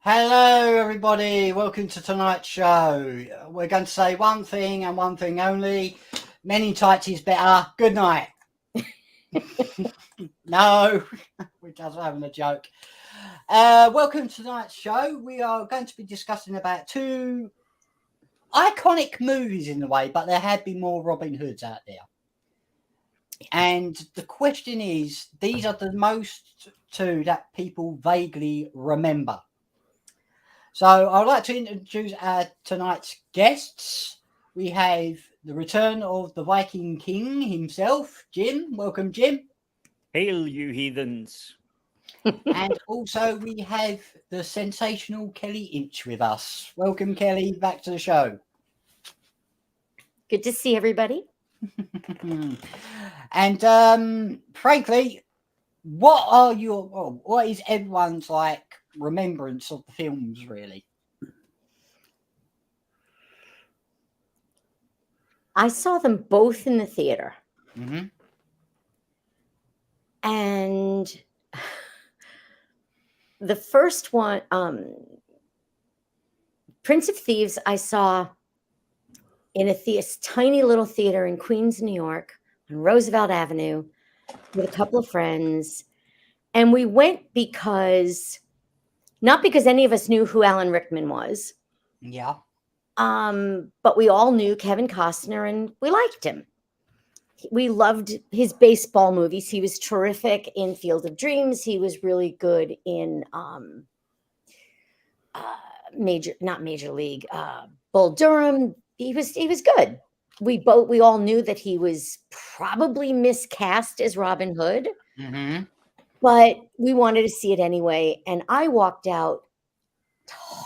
Hello, everybody. Welcome to tonight's show. We're going to say one thing and one thing only. Men in Tights is better. Good night. No, we're just having a joke. Welcome to tonight's show. We are going to be discussing about two iconic movies in a way, but there have been more Robin Hoods out there. And the question is, these are the most two that people vaguely remember. So I'd like to introduce our tonight's guests. We have the return of the Viking King himself, Jim. Welcome, Jim. Hail, you heathens. And also we have the sensational Kellynch with us. Welcome, Kelly, back to the show. Good to see everybody. And frankly, what is everyone's remembrance of the films, really? I saw them both in the theater. Mm-hmm. And the first one, Prince of Thieves, I saw in a tiny little theater in Queens, New York, on Roosevelt Avenue, with a couple of friends. And we went not because any of us knew who Alan Rickman was. Yeah. But we all knew Kevin Costner and we liked him. We loved his baseball movies. He was terrific in Field of Dreams. He was really good in not Major League, Bull Durham. He was good. We all knew that he was probably miscast as Robin Hood. Mm-hmm. But we wanted to see it anyway. And I walked out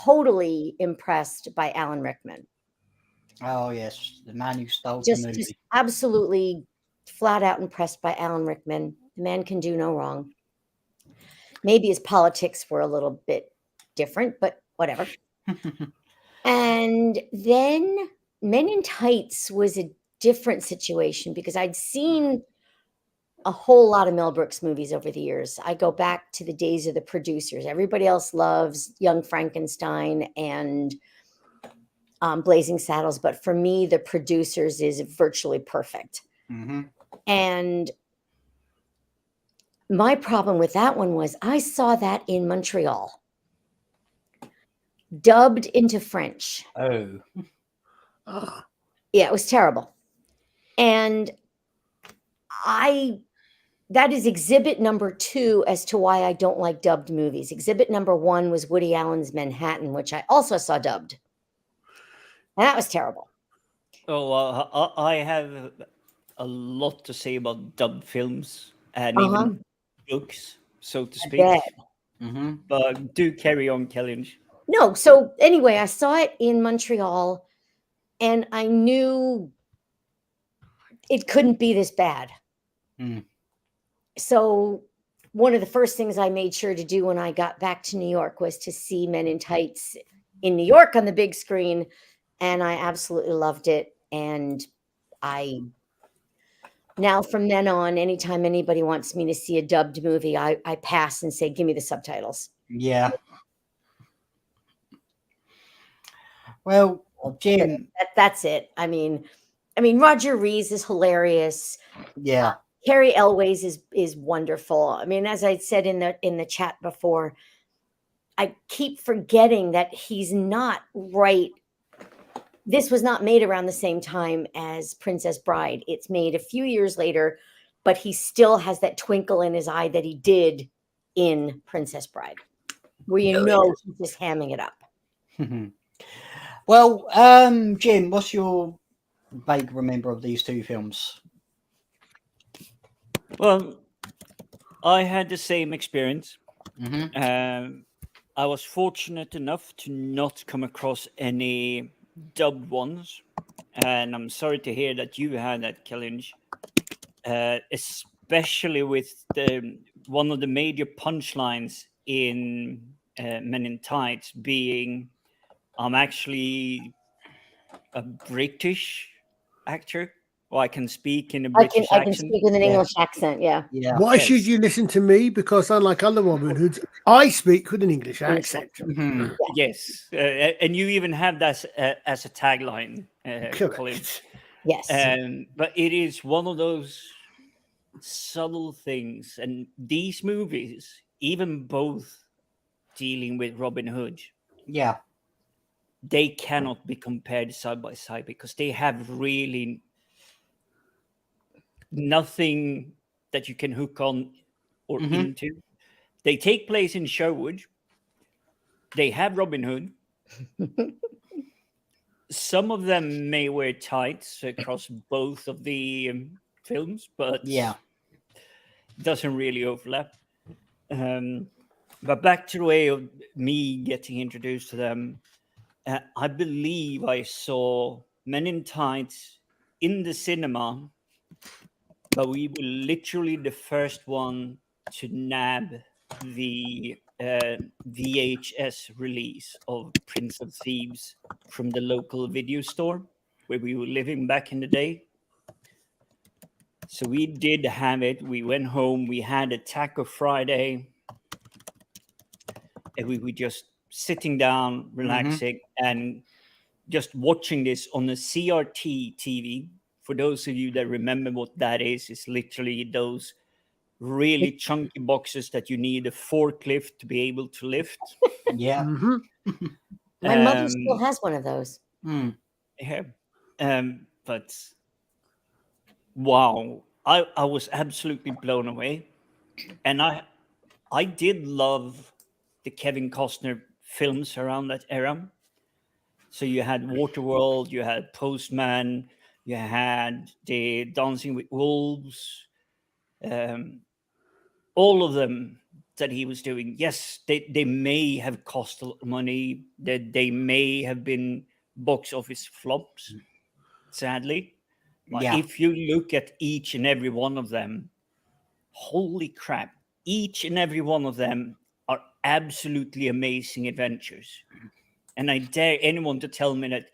totally impressed by Alan Rickman. Oh, yes. The man who stole the movie. Just absolutely flat out impressed by Alan Rickman. The man can do no wrong. Maybe his politics were a little bit different, but whatever. And then Men in Tights was a different situation because I'd seen a whole lot of Mel Brooks movies over the years. I go back to the days of the producers. Everybody else loves Young Frankenstein and Blazing Saddles, but for me, the producers is virtually perfect. Mm-hmm. And my problem with that one was I saw that in Montreal, dubbed into French. Oh. Yeah, it was terrible. And that is exhibit number 2 as to why I don't like dubbed movies. Exhibit number 1 was Woody Allen's Manhattan, which I also saw dubbed. And that was terrible. Oh, I have a lot to say about dubbed films and even books, so to speak. Mm-hmm. But do carry on, Kellynch. No, so anyway, I saw it in Montreal, and I knew it couldn't be this bad. Mm. So one of the first things I made sure to do when I got back to New York was to see Men in Tights in New York on the big screen, and I absolutely loved it. And now from then on, anytime anybody wants me to see a dubbed movie, I pass and say, give me the subtitles. Yeah. Well, Jim. That's it. I mean, Roger Rees is hilarious. Yeah. Carrie Elways is wonderful. I mean, as I said in the chat before, I keep forgetting that he's not right. This was not made around the same time as Princess Bride. It's made a few years later, but he still has that twinkle in his eye that he did in Princess Bride, where he's just hamming it up. Well, Jim, what's your vague remember of these two films? Well, I had the same experience. Mm-hmm. I was fortunate enough to not come across any dubbed ones, and I'm sorry to hear that you had that, Kellynch. Especially with one of the major punchlines in Men in Tights being, I'm actually a British actor. or I can speak in a I can British accent. speak with an English accent. Yeah. Yeah. Why Yes. should you listen to me? Because unlike other Robin Hoods, I speak with an English accent. Mhm. Yes, and you even have that as a tagline, Correct. Colin. Yes. But it is one of those subtle things, and these movies, even both dealing with Robin Hood, Yeah. they cannot be compared side by side because they have really nothing that you can hook on or Mhm. into. They take place in Sherwood. They have Robin Hood. Some of them may wear tights across both of the films, but Yeah. doesn't really overlap. But back to the way of me getting introduced to them, I believe I saw Men in Tights in the cinema, but we were literally the first one to nab the VHS release of Prince of Thieves from the local video store where we were living back in the day. So we did have it. We went home. We had a Taco Friday, and we were just sitting down, relaxing, and just watching this on a CRT TV. For those of you that remember what that is, it's literally those really chunky boxes that you need a forklift to be able to lift. Yeah. Hmm. My mother still has one of those. Mm. Yeah. But wow, I was absolutely blown away. And I did love the Kevin Costner films around that era. So you had Waterworld, you had Postman, you had the Dancing with Wolves, all of them that he was doing. Yes, they may have cost a lot of money, that they may have been box office flops, sadly. But Yeah. if you look at each and every one of them, holy crap, each and every one of them are absolutely amazing adventures. And I dare anyone to tell me that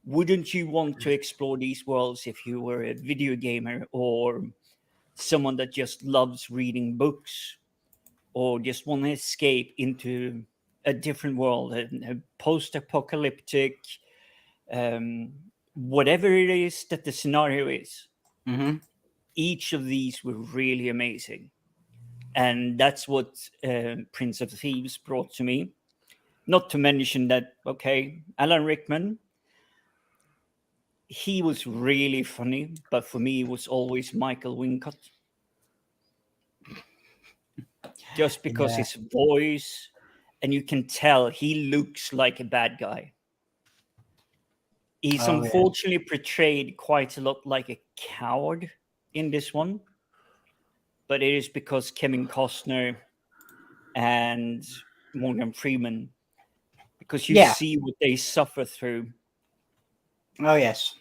wouldn't you want to explore these worlds if you were a video gamer or someone that just loves reading books or just want to escape into a different world, a post-apocalyptic, whatever it is that the scenario is. Mhm. Each of these were really amazing. And that's what Prince of Thieves brought to me. Not to mention that, okay, Alan Rickman, he was really funny, but for me, it was always Michael Wincott. Just because Yeah. his voice, and you can tell he looks like a bad guy. He's Oh, yeah. unfortunately portrayed quite a lot like a coward in this one, but it is because Kevin Costner and Morgan Freeman, because you Yeah. see what they suffer through. Oh, yes.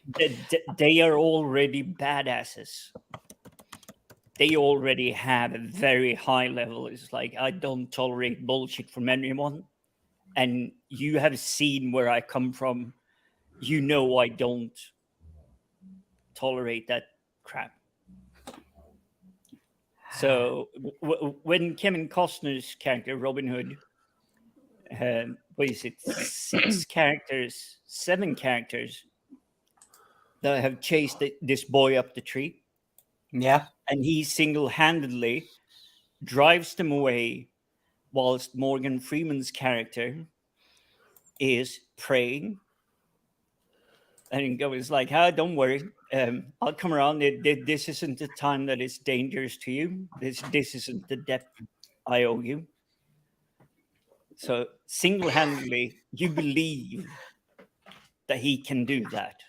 They are already badasses. They already have a very high level. It's like, I don't tolerate bullshit from anyone. And you have seen where I come from. You know I don't tolerate that crap. So when Kevin Costner's character, Robin Hood, what is it, 7 characters that have chased this boy up the tree, Yeah. and he single-handedly drives them away whilst Morgan Freeman's character is praying and goes like, don't worry, I'll come around. This isn't the time that is dangerous to you. This isn't the debt I owe you. So single-handedly, you believe that he can do that.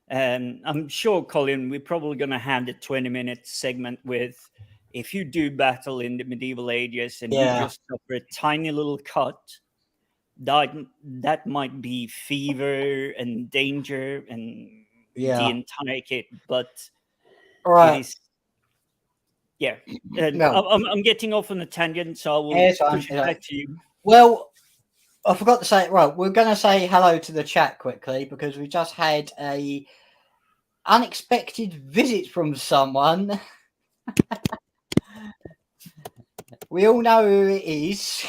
And I'm sure, Colin, we're probably going to have the 20-minute segment with, if you do battle in the medieval ages and you Yeah. just suffer a tiny little cut, that might be fever and danger and the Yeah. entire kit. But All it right. is, yeah. And No. I'm getting off on a tangent, so I will It's fine, push it it's back fine. to you. Well, I forgot to say. Right, we're going to say hello to the chat quickly because we just had a unexpected visit from someone. We all know who it is.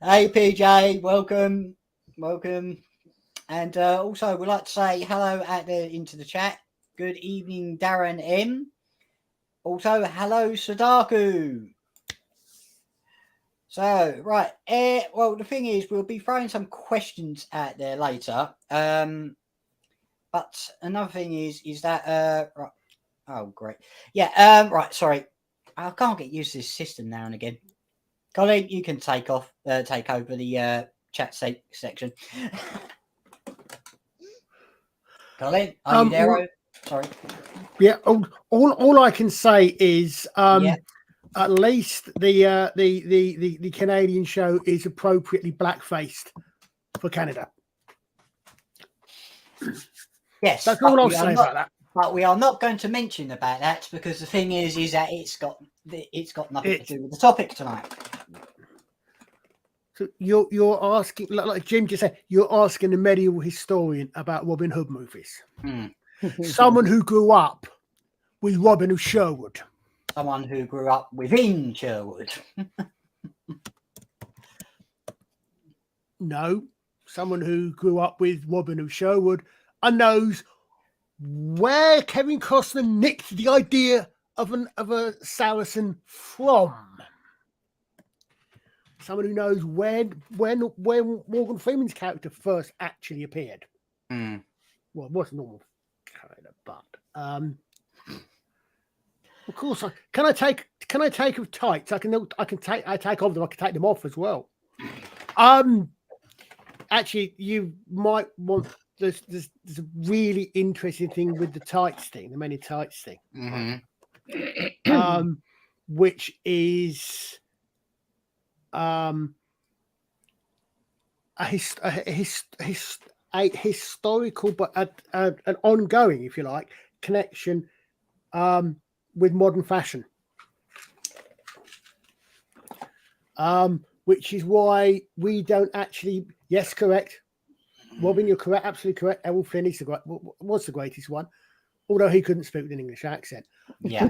Hey PJ, welcome. And also we'd like to say hello into the chat. Good evening, Darren M. Also, hello Sadaku. So right, well the thing is, we'll be throwing some questions out there later. But another thing is that right. Oh great, yeah. Right, sorry, I can't get used to this system now and again. Colin, you can take over the chat section. Colin, are you there? Well, sorry. Yeah. All I can say is at least the Canadian show is appropriately black-faced for Canada. Yes, that's all I'll say about that. But we are not going to mention about that because the thing is that it's got nothing to do with the topic tonight. So you're asking, like Jim just said, you're asking a medieval historian about Robin Hood movies. Someone who grew up with Robin of Sherwood. Someone who grew up within Sherwood. No, someone who grew up with Robin of Sherwood and knows where Kevin Costner nicked the idea of a Saracen from. Someone who knows when Morgan Freeman's character first actually appeared. Well, it wasn't normal character, but of course, can I take of tights? I take off them. I can take them off as well. Actually, you might want. There's a really interesting thing with the tights thing, the many tights thing, which is a historical but an ongoing, if you like, connection with modern fashion, which is why we don't actually. Yes, correct. Robin, you're correct, absolutely correct. Errol Flynn was the greatest one, although he couldn't speak with an English accent. Yeah.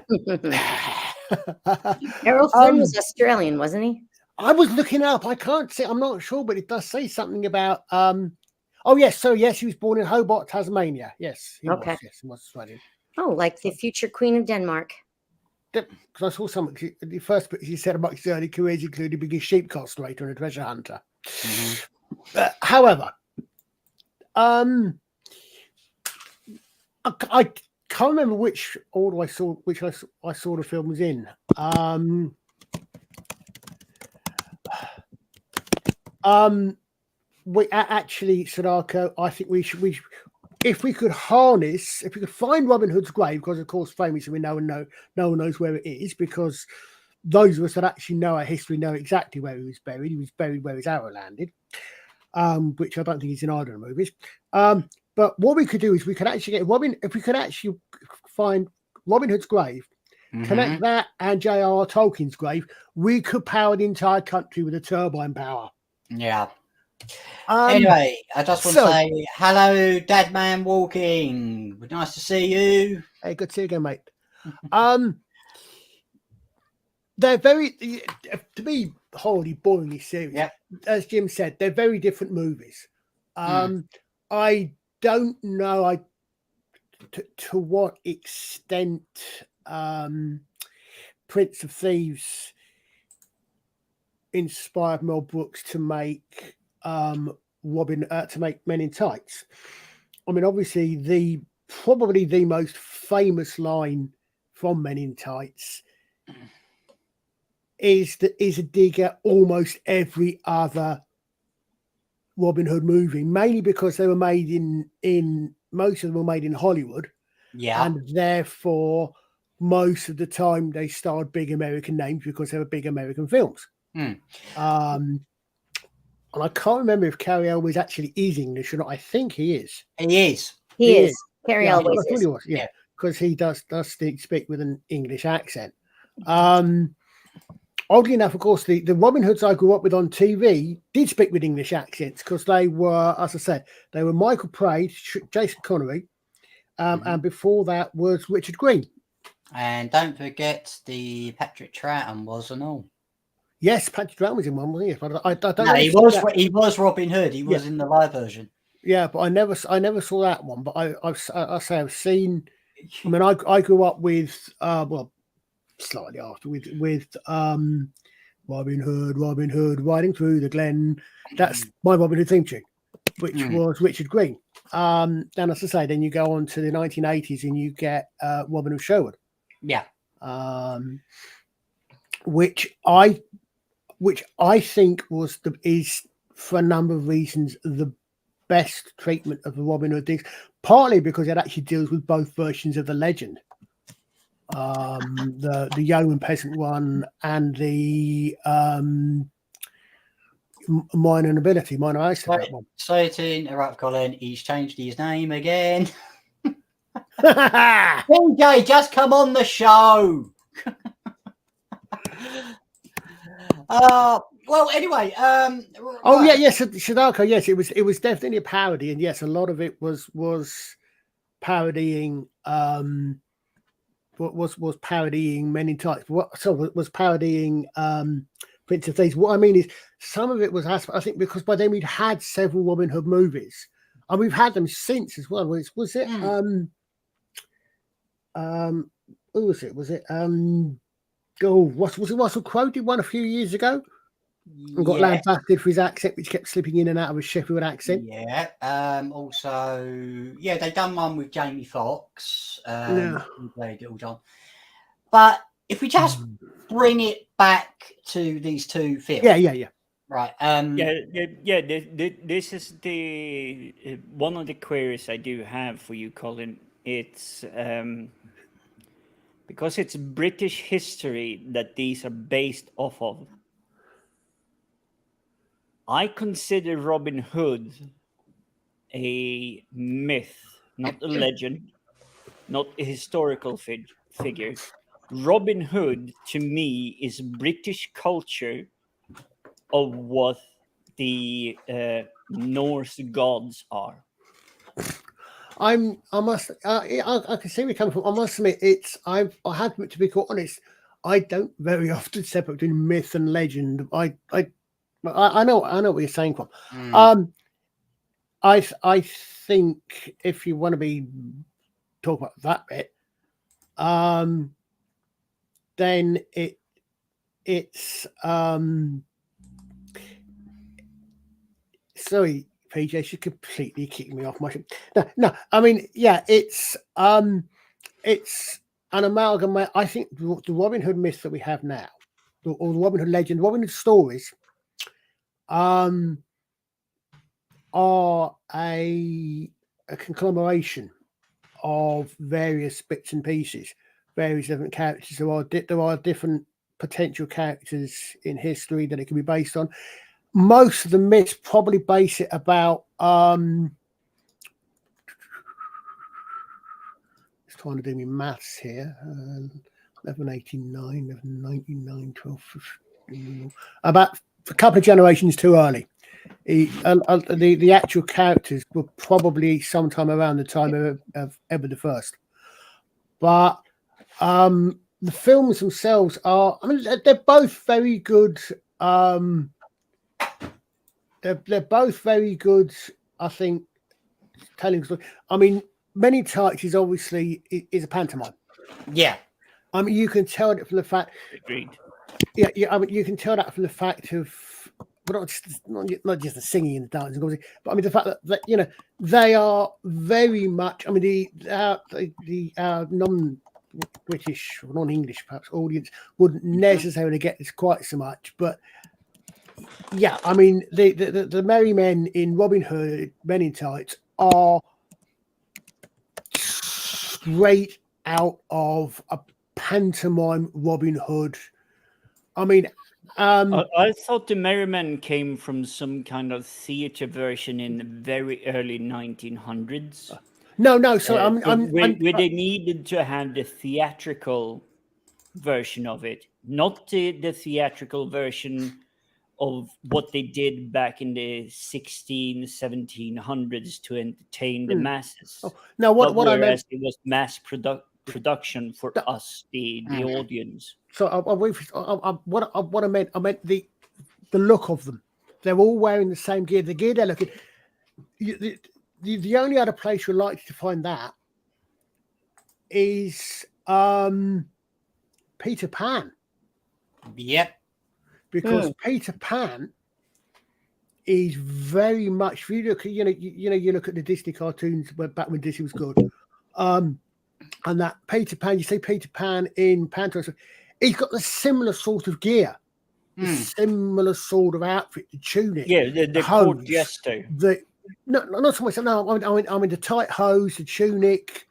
Errol Flynn was Australian, wasn't he? I was looking up. I can't say. I'm not sure, but it does say something about. Oh yes, so yes, he was born in Hobart, Tasmania. Yes, he was. Yes, he was Australian. Oh, like the future Queen of Denmark. Because I saw something. The first bit he said about his early careers included being a sheep castrator and a treasure hunter. However, I can't remember which order I saw the films in. We actually, Sadako, I think we should if we could find Robin Hood's grave, because of course famously no one knows where it is, because those of us that actually know our history know exactly where he was buried. He was buried where his arrow landed, which I don't think is in either of the movies. But what we could do is we could actually get Robin. If we could actually find Robin Hood's grave, connect that and J.R.R. Tolkien's grave, we could power the entire country with a turbine power. Yeah. Anyway, I just want to say hello, Dadman Walking. Nice to see you. Hey, good to see you again, mate. They're very, to be wholly boringly serious. Yeah. As Jim said, they're very different movies. I don't know to what extent Prince of Thieves inspired Mel Brooks to make Robin to make Men in Tights. I mean, obviously probably the most famous line from Men in Tights is a dig at almost every other Robin Hood movie, mainly because they were made in most of them were made in Hollywood. Yeah. And therefore most of the time they starred big American names because they were big American films. And I can't remember if Cary Elwes actually is English or not. I think he is. He is. He is. Cary Elwes I thought he was. Yeah, because he does speak with an English accent. oddly enough, of course, the Robin Hoods I grew up with on TV did speak with English accents because they were, as I said, they were Michael Praed, Jason Connery, and before that was Richard Green. And don't forget the Patrick Troughton was and all. Yes, Patrick Troughton was in one, wasn't he? But I don't No, know he was Robin Hood. He was in the live version. Yeah, but I never saw that one. But I've seen. I mean, I grew up with well, slightly after with Robin Hood riding through the glen. That's my Robin Hood theme tune, which was Richard Green. Then, as I say, then you go on to the 1980s and you get Robin of Sherwood. Yeah. Which I think is for a number of reasons the best treatment of the Robin Hood things, partly because it actually deals with both versions of the legend, the yeoman peasant one and the minor nobility, minor aristocrat one. Sorry to interrupt, Colin. He's changed his name again. PJ, just come on the show. Well, anyway, yes, Sadako. Yes, it was definitely a parody, and yes, a lot of it was parodying was parodying Men in Tights. Was parodying Prince of Thieves. What I mean is, some of it was, I think, because by then we'd had several Robin Hood movies, and we've had them since as well. Was it? Who was it? Was it? Was it Russell Crowe did one a few years ago? And got lambasted for his accent, which kept slipping in and out of a Sheffield accent. Yeah. Also, they done one with Jamie Foxx. Who played Little John. But if we just bring it back to these two films. Yeah. Right. This is the one of the queries I do have for you, Colin. It's because it's British history that these are based off of. I consider Robin Hood a myth, not a legend, not a historical figure. Robin Hood, to me, is British culture of what the Norse gods are. I can see where you're coming from. I must admit, I have to be quite honest. I don't very often separate between myth and legend. I know what you're saying, from. I think if you want to talk about that bit, then it's sorry, PJ, she completely kicked me off my ship. No, I mean, it's an amalgam. I think the Robin Hood myth that we have now, or the Robin Hood legend, Robin Hood stories, are a conglomeration of various bits and pieces, various different characters. There are different potential characters in history that it can be based on. Most of the myths probably base it about just trying to do my maths here. 1189, 1199, 12, 15, about a couple of generations too early. The actual characters were probably sometime around the time of Edward I. But the films themselves are, I mean, they're both very good. They're both very good, I think, telling stories. I mean, Men in Tights is obviously is a pantomime. Yeah. I mean, you can tell it from the fact. Agreed. Yeah. I mean, you can tell that from the fact of, but not just the singing and the dancing, obviously, but I mean the fact that they are very much. I mean, the non-British or non-English perhaps audience wouldn't necessarily get this quite so much, but yeah, I mean the merry men in Robin Hood, Men in Tights are straight out of a pantomime Robin Hood. I mean, I thought the Merry Men came from some kind of theatre version in the very early 1900s. No. So where they needed to have the theatrical version of it, not the theatrical version of what they did back in the 1700s to entertain the masses. Oh, no, what I meant, it was mass production for us, the audience. so what I meant the look of them. They're all wearing the same gear. The gear they're looking. The only other place you're likely to find that is Peter Pan. Yep. Because Peter Pan is very much. If you look at you look at the Disney cartoons back when Disney was good, and that Peter Pan. You see Peter Pan in Pantos. He's got the similar sort of gear, the similar sort of outfit, the tunic. Yeah, the court jester. Not so much. No, I'm in the tight hose, the tunic,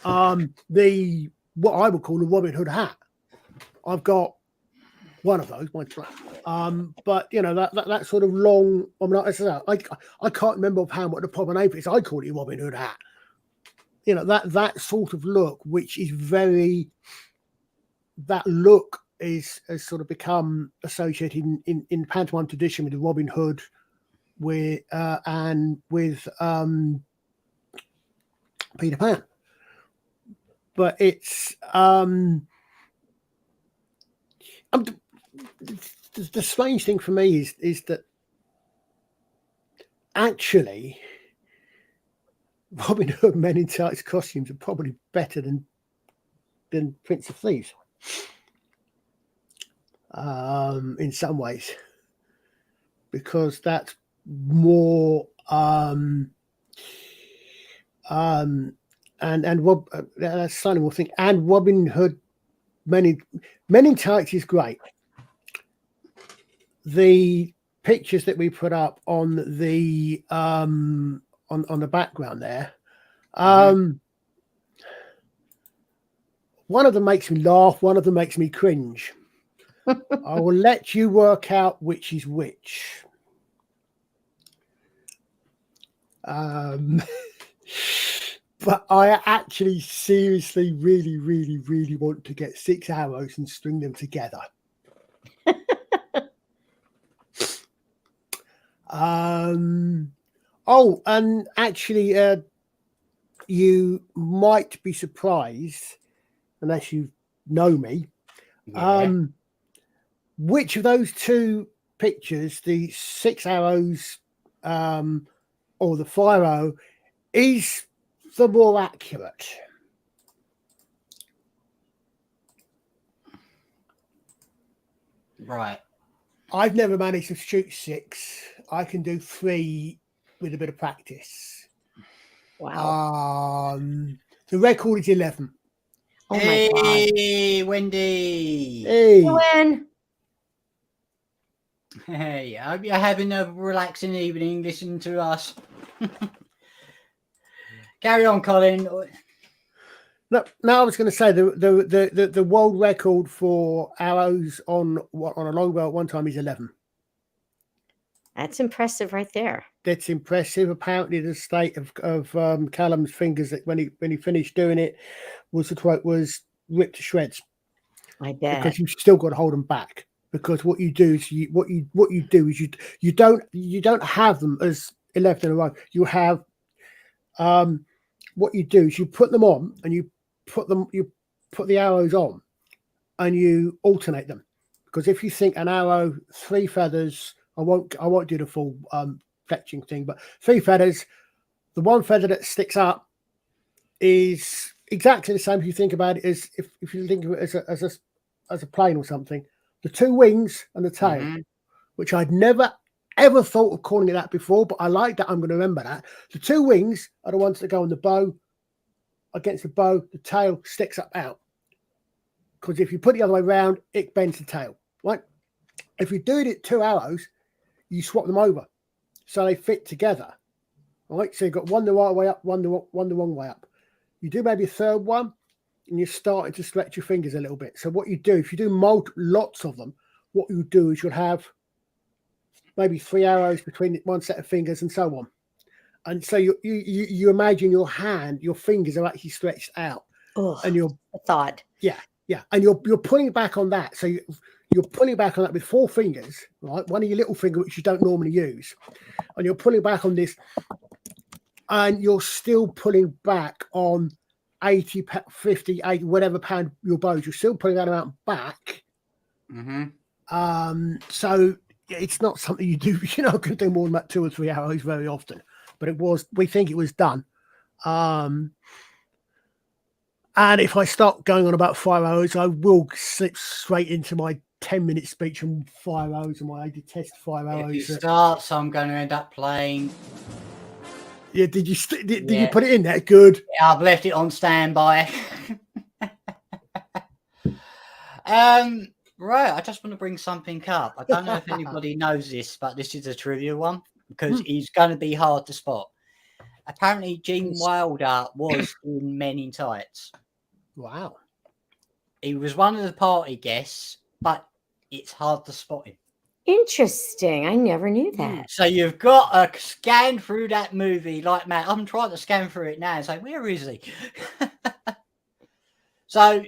the what I would call a Robin Hood hat. I've got one of those, mine's black. But you know that sort of long. I mean, I can't remember offhand what the proper name is. I call it a Robin Hood hat. You know that sort of look, which is very. That look has sort of become associated in pantomime tradition with the Robin Hood, with and with Peter Pan. But it's the strange thing for me is that actually Robin Hood Men in Tights costumes are probably better than Prince of Thieves in some ways, because that's more and that's something we'll think. And Robin Hood Men in Tights is great. The pictures that we put up on the on the background there, one of them makes me laugh, one of them makes me cringe. I will let you work out which is which. But I actually seriously really want to get 6 arrows and string them together. Oh, and actually you might be surprised, unless you know me, which of those two pictures, the 6 arrows or the 5 arrow, is the more accurate? Right. I've never managed to shoot 6. I can do 3 with a bit of practice. Wow. The record is 11. Oh my God. Hey, Wendy. Hey. Colin. Hey, I hope you're having a relaxing evening listening to us. Carry on, Colin. No, I was going to say the world record for arrows on a longbow at one time is 11. That's impressive right there. That's impressive. Apparently, the state of Callum's fingers that when he finished doing it was ripped to shreds. I bet. Because you've still got to hold them back. Because what you do is you don't have them as 11 in a row. You have what you do is you put them on and you put the arrows on and you alternate them. Because if you think an arrow, 3 feathers, I won't do the full fletching thing, but 3 feathers, the 1 feather that sticks up is exactly the same if you think about it as if you think of it as a plane or something. The 2 wings and the tail, which I'd never ever thought of calling it that before, but I like that. I'm going to remember that. The 2 wings are the ones that go on the bow. Against the bow, the tail sticks up out. Because if you put it the other way around, it bends the tail, right? If you do it at 2 arrows, you swap them over so they fit together, right? So you've got one the right way up, one the wrong way up. You do maybe a third one, and you're starting to stretch your fingers a little bit. So what you do, if you do lots of them, what you do is you'll have maybe 3 arrows between one set of fingers and so on. And so you imagine your fingers are actually stretched out. Oh, and a thought. Yeah. Yeah, and you're pulling back on that. So you're pulling back on that with 4 fingers, right? One of your little finger, which you don't normally use, and you're pulling back on this, and you're still pulling back on 80, 50, 80, whatever pound your bows. You're still pulling that amount back. So it's not something you do. You're not going to do more than about 2 or 3 arrows very often. But we think it was done. And if I start going on about 5 arrows, I will slip straight into my 10-minute speech on 5 arrows and why I detest 5 arrows. If you start, so I'm going to end up playing. Yeah, did you put it in there? Good. Yeah, I've left it on standby. Right, I just want to bring something up. I don't know if anybody knows this, but this is a trivia one because he's going to be hard to spot. Apparently, Gene Wilder was in Men in Tights. Wow. He was one of the party guests, but it's hard to spot him. Interesting. I never knew that. So you've got to scan through that movie like Matt. I'm trying to scan through it now and say, where is he? So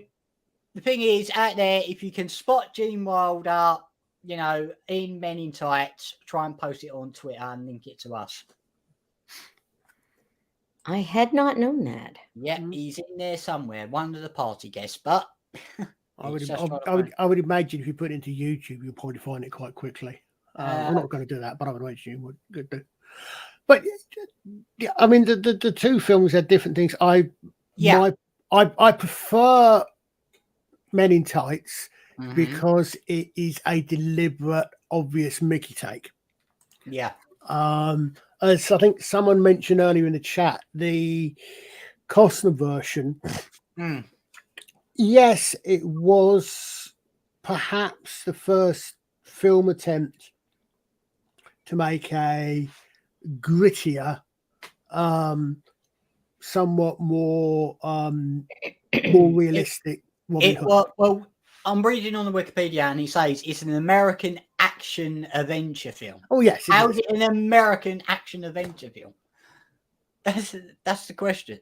the thing is, out there, if you can spot Gene Wilder, you know, in Men in Tights, try and post it on Twitter and link it to us. I had not known that. Yeah, he's in there somewhere, one of the party guests, but I would imagine if you put it into YouTube, you'll probably find it quite quickly. I'm not going to do that, but I would imagine you would do. But yeah, I mean, the 2 films had different things. I prefer Men in Tights because it is a deliberate, obvious Mickey take. Yeah. As I think someone mentioned earlier in the chat, the Costner version. Yes, it was perhaps the first film attempt to make a grittier, somewhat more realistic. Well, I'm reading on the Wikipedia and he says it's an American action adventure film. Oh yes, how is it an American action adventure film? That's the question.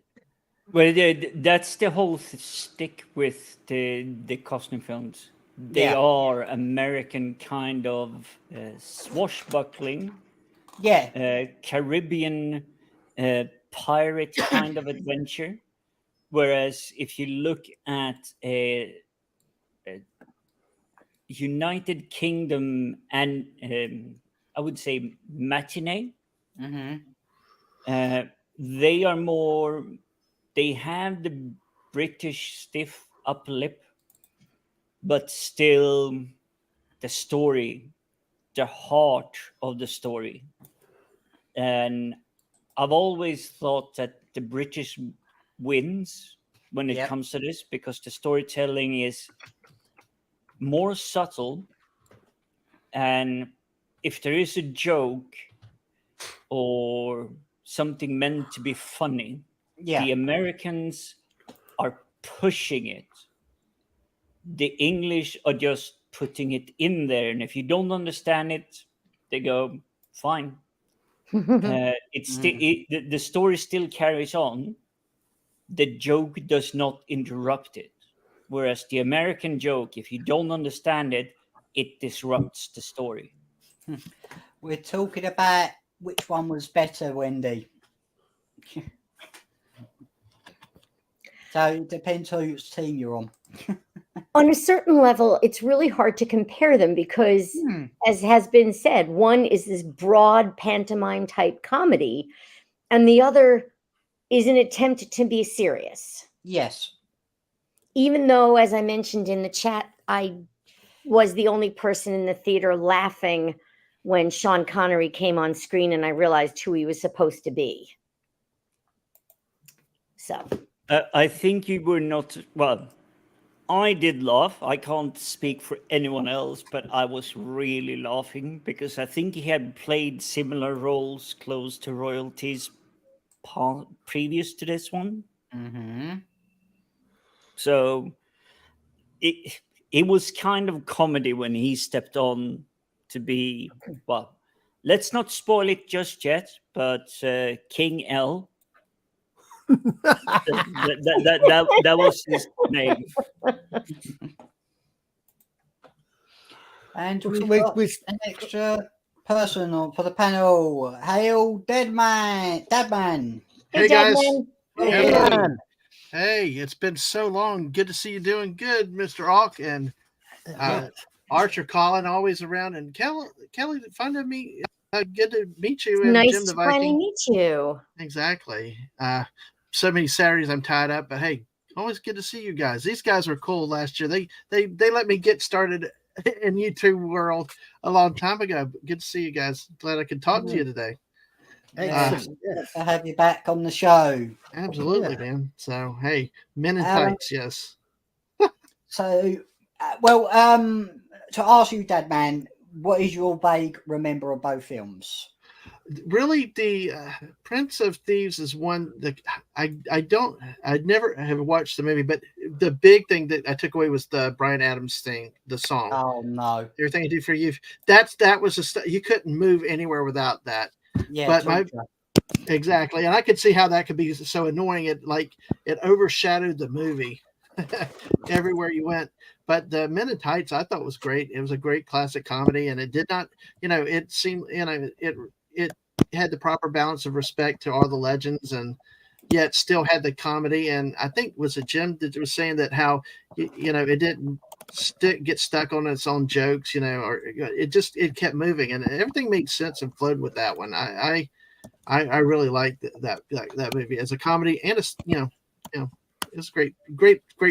Well, that's the whole stick with the Costner films. They are American kind of swashbuckling, Caribbean pirate kind of adventure. Whereas if you look at a United Kingdom and I would say matinee, they are more. They have the British stiff upper lip, but still the story, the heart of the story. And I've always thought that the British wins when it comes to this because the storytelling is more subtle. And if there is a joke or something meant to be funny, the Americans are pushing it. The English are just putting it in there. And if you don't understand it, they go, fine. The story still carries on. The joke does not interrupt it. Whereas the American joke, if you don't understand it, it disrupts the story. We're talking about which one was better, Wendy. So it depends whose team you're on. On a certain level, it's really hard to compare them because, as has been said, one is this broad pantomime type comedy, and the other is an attempt to be serious. Yes. Even though, as I mentioned in the chat, I was the only person in the theater laughing when Sean Connery came on screen and I realized who he was supposed to be. So. I think you were not, well, I did laugh. I can't speak for anyone else, but I was really laughing because I think he had played similar roles close to royalties previous to this one. So it was kind of comedy when he stepped on to be, well, let's not spoil it just yet, but King L. That was his name. And So we've we- got we- an extra person for the panel. Hail, Deadman. Hey, Hey, guys. Deadman. Hey. Man. Hey, it's been so long. Good to see you doing good, Mr. Auk, and Archer Colin always around, and Kelly. Fun to meet. Good to meet you, and Nice Jim the to finally Viking. meet you. Exactly. So many Saturdays I'm tied up, but hey, always good to see you guys. These guys were cool last year. They let me get started in YouTube world a long time ago. Good to see you guys. Glad I could talk to you today. Excellent. Good Yes. to have you back on the show. Absolutely, Yeah. man. So hey, men in Um, tights, yes. So, to ask you, Deadman, what is your vague remember of both films? Really, the Prince of Thieves is one that I never have watched the movie, but the big thing that I took away was the Bryan Adams thing, the song, Oh no, Everything I Do for You. That was you couldn't move anywhere without that. yeah, But torture. exactly, and I could see how that could be so annoying. It overshadowed the movie everywhere you went. But the Men in Tights I thought was great. It was a great classic comedy, and it did not, it seemed, it had the proper balance of respect to all the legends, and yet still had the comedy. And I think was it Jim that was saying that how it didn't get stuck on its own jokes, or it kept moving, and everything made sense and flowed with that one. I really liked that movie as a comedy, and it's great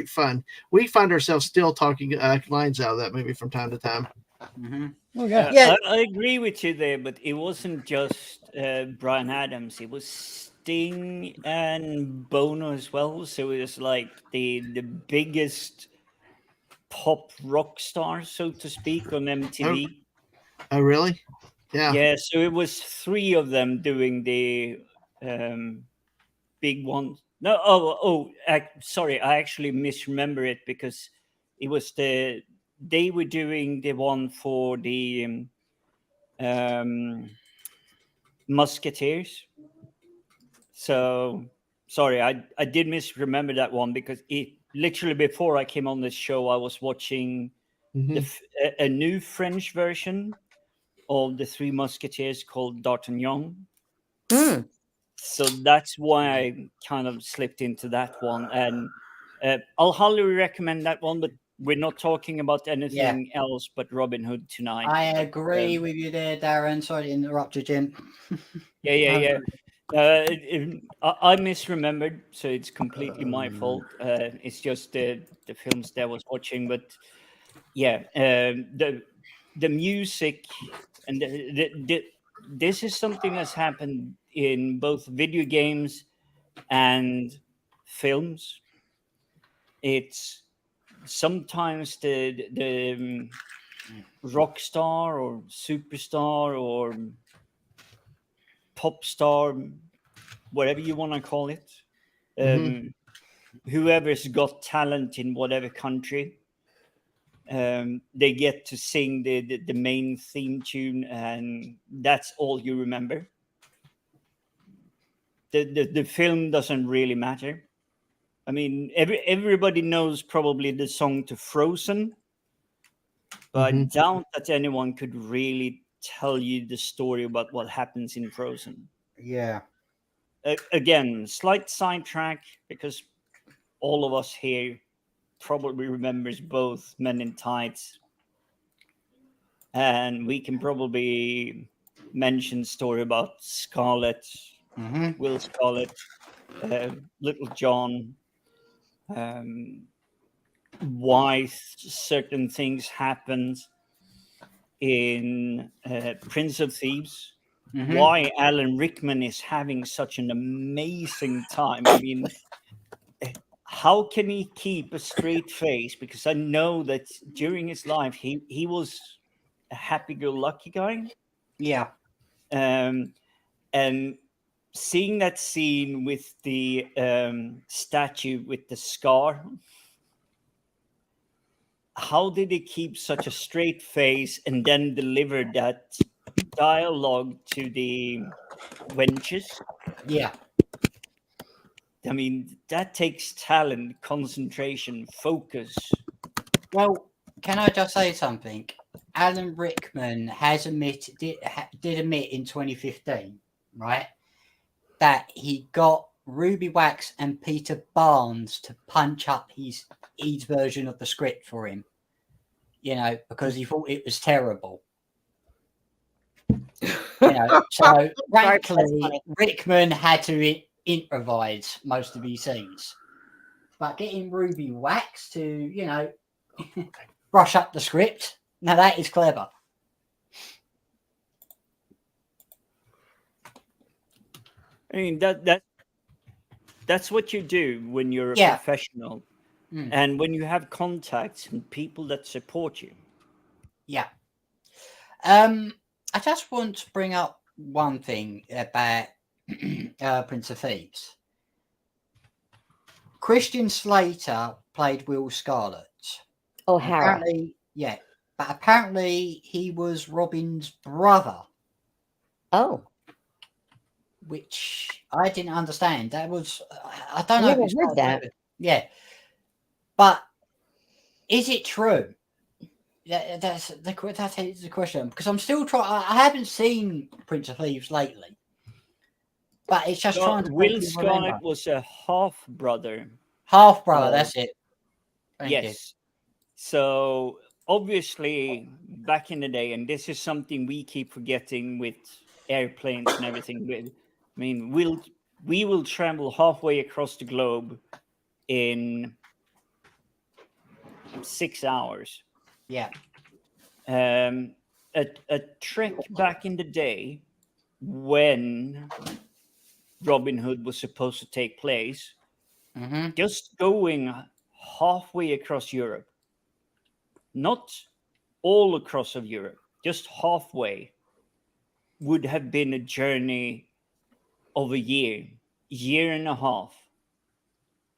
fun. We find ourselves still talking lines out of that movie from time to time. Mhm. Oh, yeah. Yeah. I agree with you there, but it wasn't just Bryan Adams. It was Sting and Bono as well. So it was like the biggest pop rock stars, so to speak, on MTV. Oh, really? Yeah. Yeah, so it was three of them doing the big one. No, sorry, I actually misremember it because it was they were doing the one for the Musketeers. So sorry, I did misremember that one because it literally before I came on this show, I was watching Mhm. a new French version of the Three Musketeers called D'Artagnan. Hmm. So that's why I kind of slipped into that one, and I'll highly recommend that one. But we're not talking about anything else but Robin Hood tonight. I But, agree with you there, Darren. Sorry to interrupt you, Jim. yeah. I misremembered, so it's completely my fault. It's just the films that I was watching, but yeah, the music and this is something that's happened in both video games and films. It's sometimes the rock star or superstar or pop star, whatever you want to call it, whoever's got talent in whatever country, they get to sing the main theme tune, and that's all you remember. The film doesn't really matter. I mean, everybody knows probably the song to Frozen, but I doubt that anyone could really tell you the story about what happens in Frozen. Yeah. Again, slight sidetrack because all of us here probably remembers both Men in Tights, and we can probably mention story about Scarlett, Mhm. Will Scarlett, Little John, why certain things happened in Prince of Thieves, Mhm. why Alan Rickman is having such an amazing time. I mean, how can he keep a straight face? Because I know that during his life, he was a happy-go-lucky guy. Yeah. And seeing that scene with the statue with the scar, how did he keep such a straight face and then deliver that dialogue to the wenches? Yeah. I mean, that takes talent, concentration, focus. Well, can I just say something? Alan Rickman did admit in 2015, right, that he got Ruby Wax and Peter Barnes to punch up his version of the script for him, because he thought it was terrible. So frankly, Rickman had to improvise most of his scenes, but getting Ruby Wax to, brush up the script, now that is clever. I mean, that's what you do when you're a professional, and when you have contacts and people that support you. Yeah. I just want to bring up one thing about Prince of Thieves. Christian Slater played Will Scarlet. O'Hara. But apparently he was Robin's brother. Oh. Which I didn't understand. That was, I don't know. Never heard that. Yeah. But is it true? That's the question, because I'm still trying. I haven't seen Prince of Thieves lately, but it's just trying to. Will Scarlet was a half brother. Half brother, that's it. Thank you. So obviously, back in the day, and this is something we keep forgetting with airplanes and everything. I mean, we will travel halfway across the globe in 6 hours. Yeah. A trek back in the day when Robin Hood was supposed to take place, just going halfway across Europe, not all across of Europe, just halfway, would have been a journey of a year and a half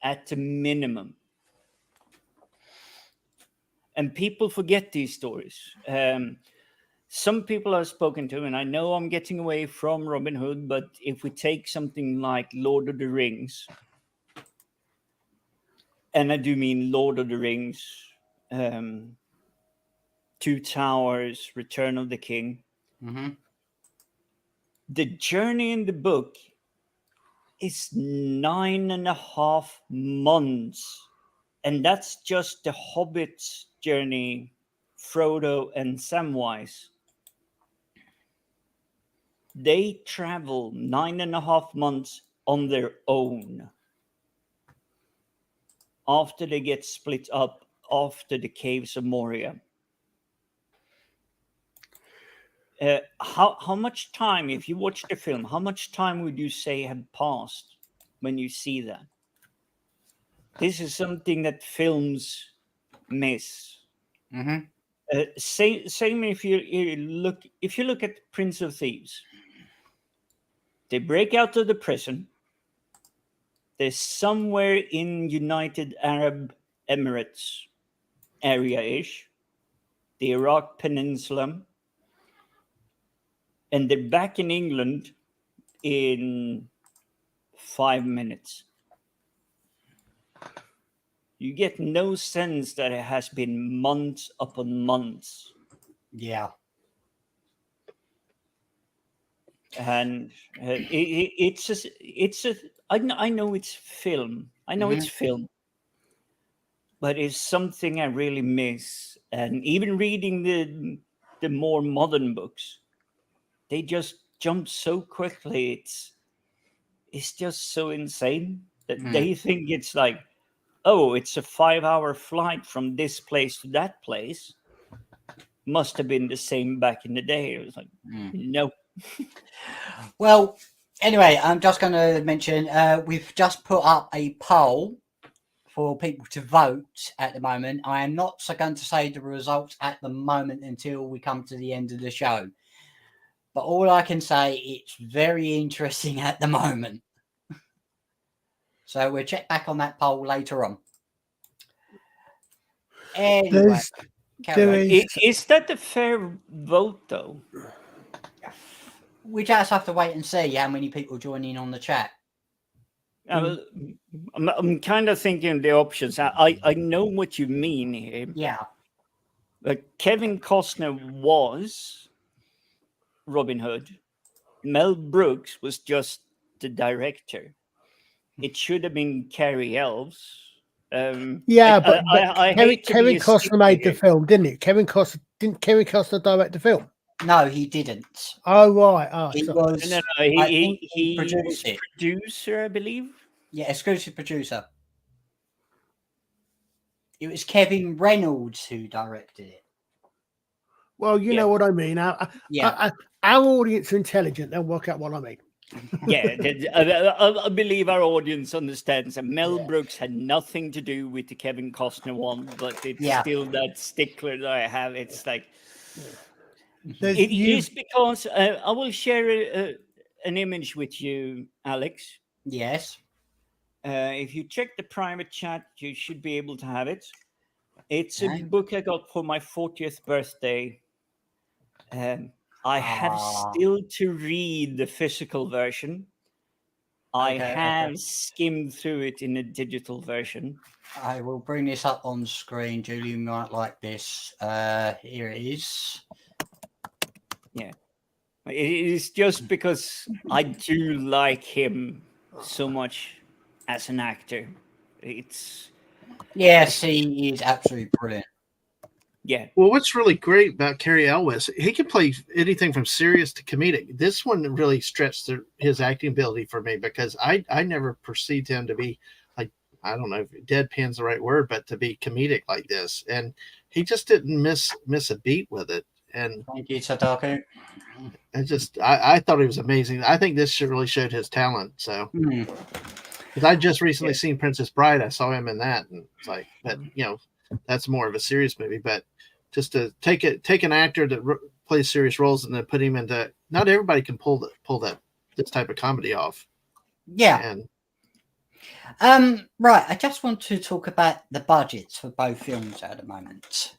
at the minimum. And people forget these stories. Some people I've spoken to, and I know I'm getting away from Robin Hood, but if we take something like Lord of the Rings, and I do mean Lord of the Rings, Two Towers, Return of the King, the journey in the book is 9.5 months. And that's just the Hobbit's journey, Frodo and Samwise. They travel 9.5 months on their own after they get split up after the Caves of Moria. How much time, if you watch the film, how much time would you say had passed when you see that? This is something that films miss. Same if you look at Prince of Thieves. They break out of the prison. They're somewhere in United Arab Emirates area-ish, the Iraq Peninsula, and they're back in England in 5 minutes. You get no sense that it has been months upon months. Yeah. And I know it's film. It's film, but it's something I really miss. And even reading the more modern books, they just jump so quickly. It's just so insane that they think it's like, oh, it's a 5-hour flight from this place to that place. Must have been the same back in the day. It was like, no. Well, anyway, I'm just going to mention we've just put up a poll for people to vote at the moment. I am not going to say the results at the moment until we come to the end of the show. But all I can say, it's very interesting at the moment. So we'll check back on that poll later on. Anyway, is that a fair vote, though? We just have to wait and see how many people join in on the chat. I'm kind of thinking the options. I know what you mean here. Yeah. Kevin Costner was Robin Hood. Mel Brooks was just the director. It should have been Cary Elves. Yeah, but I Kevin, hate to Kevin be a Costner stickler made the here. film, didn't he? Kevin Costner direct the film. No, he didn't. Oh right, oh, He sorry. was. No, I think he was produced it. producer, I believe. Yeah, exclusive producer. It was Kevin Reynolds who directed it. Well, you Yeah. know what I mean. Yeah. Our audience are intelligent. They'll work out what I mean. Yeah, I believe our audience understands that Mel Yeah. Brooks had nothing to do with the Kevin Costner one, but it's Yeah. still that stickler that I have. It's like There's it you- is because I will share an image with you, Alex. Yes. If you check the private chat, you should be able to have it. It's a Okay. book I got for my 40th birthday. I have Ah. still to read the physical version. I Okay, have okay. skimmed through it in a digital version. I will bring this up on screen. Julie might like this. Here it is. It is just because I do like him so much as an actor. It's Yes, he is absolutely brilliant. yeah. Well, what's really great about Cary Elwes, he can play anything from serious to comedic. This one really stretched his acting ability for me because I never perceived him to be like, I don't know if deadpan's the right word, but to be comedic like this. And he just didn't miss a beat with it. And Thank you, Tadaku. I thought he was amazing. I think this really showed his talent. So, Hmm. because I just recently seen Princess Bride, I saw him in that, and it's like, but that's more of a serious movie. But just to take an actor that plays serious roles and then put him into, not everybody can pull this type of comedy off. Yeah. And Right. I just want to talk about the budgets for both films at the moment.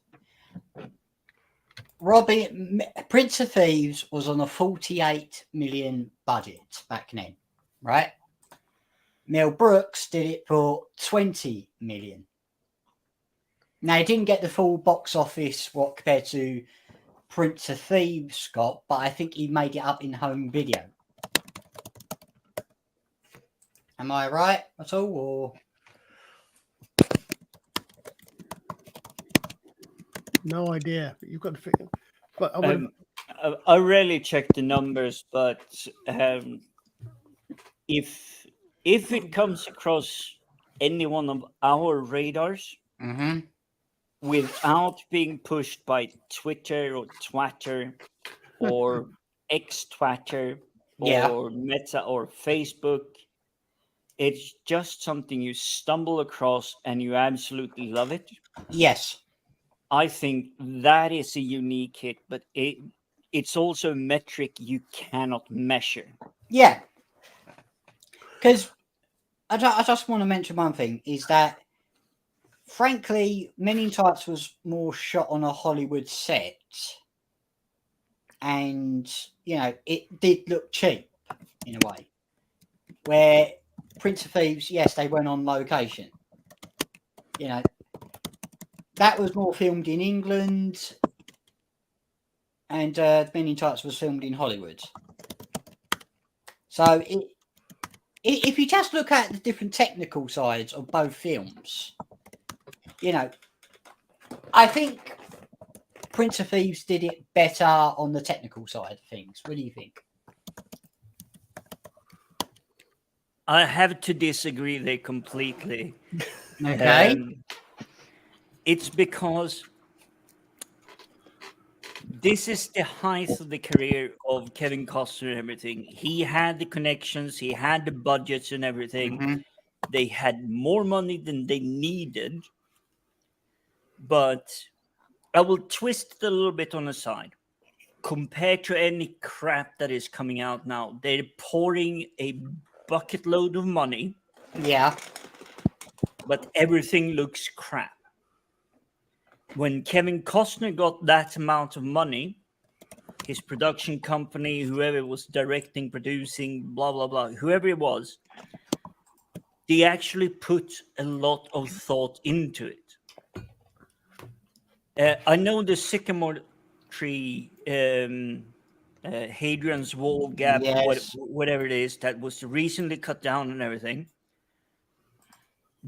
Prince of Thieves was on a 48 million budget back then, right? Mel Brooks did it for 20 million. Now, he didn't get the full box office what compared to Prince of Thieves got, but I think he made it up in home video. Am I right at all? Or no idea. But you've got to figure. But I would I rarely check the numbers, but if it comes across any one of our radars without being pushed by Twitter or Twatter or X-Twatter or Meta or Facebook, it's just something you stumble across and you absolutely love it. yes. I think that is a unique hit, but it's also a metric you cannot measure. Yeah. Because I just want to mention one thing is that, frankly, Men in Tights was more shot on a Hollywood set. And, it did look cheap in a way. Where Prince of Thieves, yes, they went on location. That was more filmed in England. And Men in Tights was filmed in Hollywood. So if you just look at the different technical sides of both films, I think Prince of Thieves did it better on the technical side of things. What do you think? I have to disagree there completely. Okay. It's because this is the height of the career of Kevin Costner and everything. He had the connections, he had the budgets and everything. They had more money than they needed. But I will twist it a little bit on the side. Compared to any crap that is coming out now, they're pouring a bucket load of money. Yeah. But everything looks crap. When Kevin Costner got that amount of money, his production company, whoever was directing, producing, blah, blah, blah, whoever it was, they actually put a lot of thought into it. I know the sycamore tree, Hadrian's Wall gap, Yes. whatever it is, that was recently cut down and everything.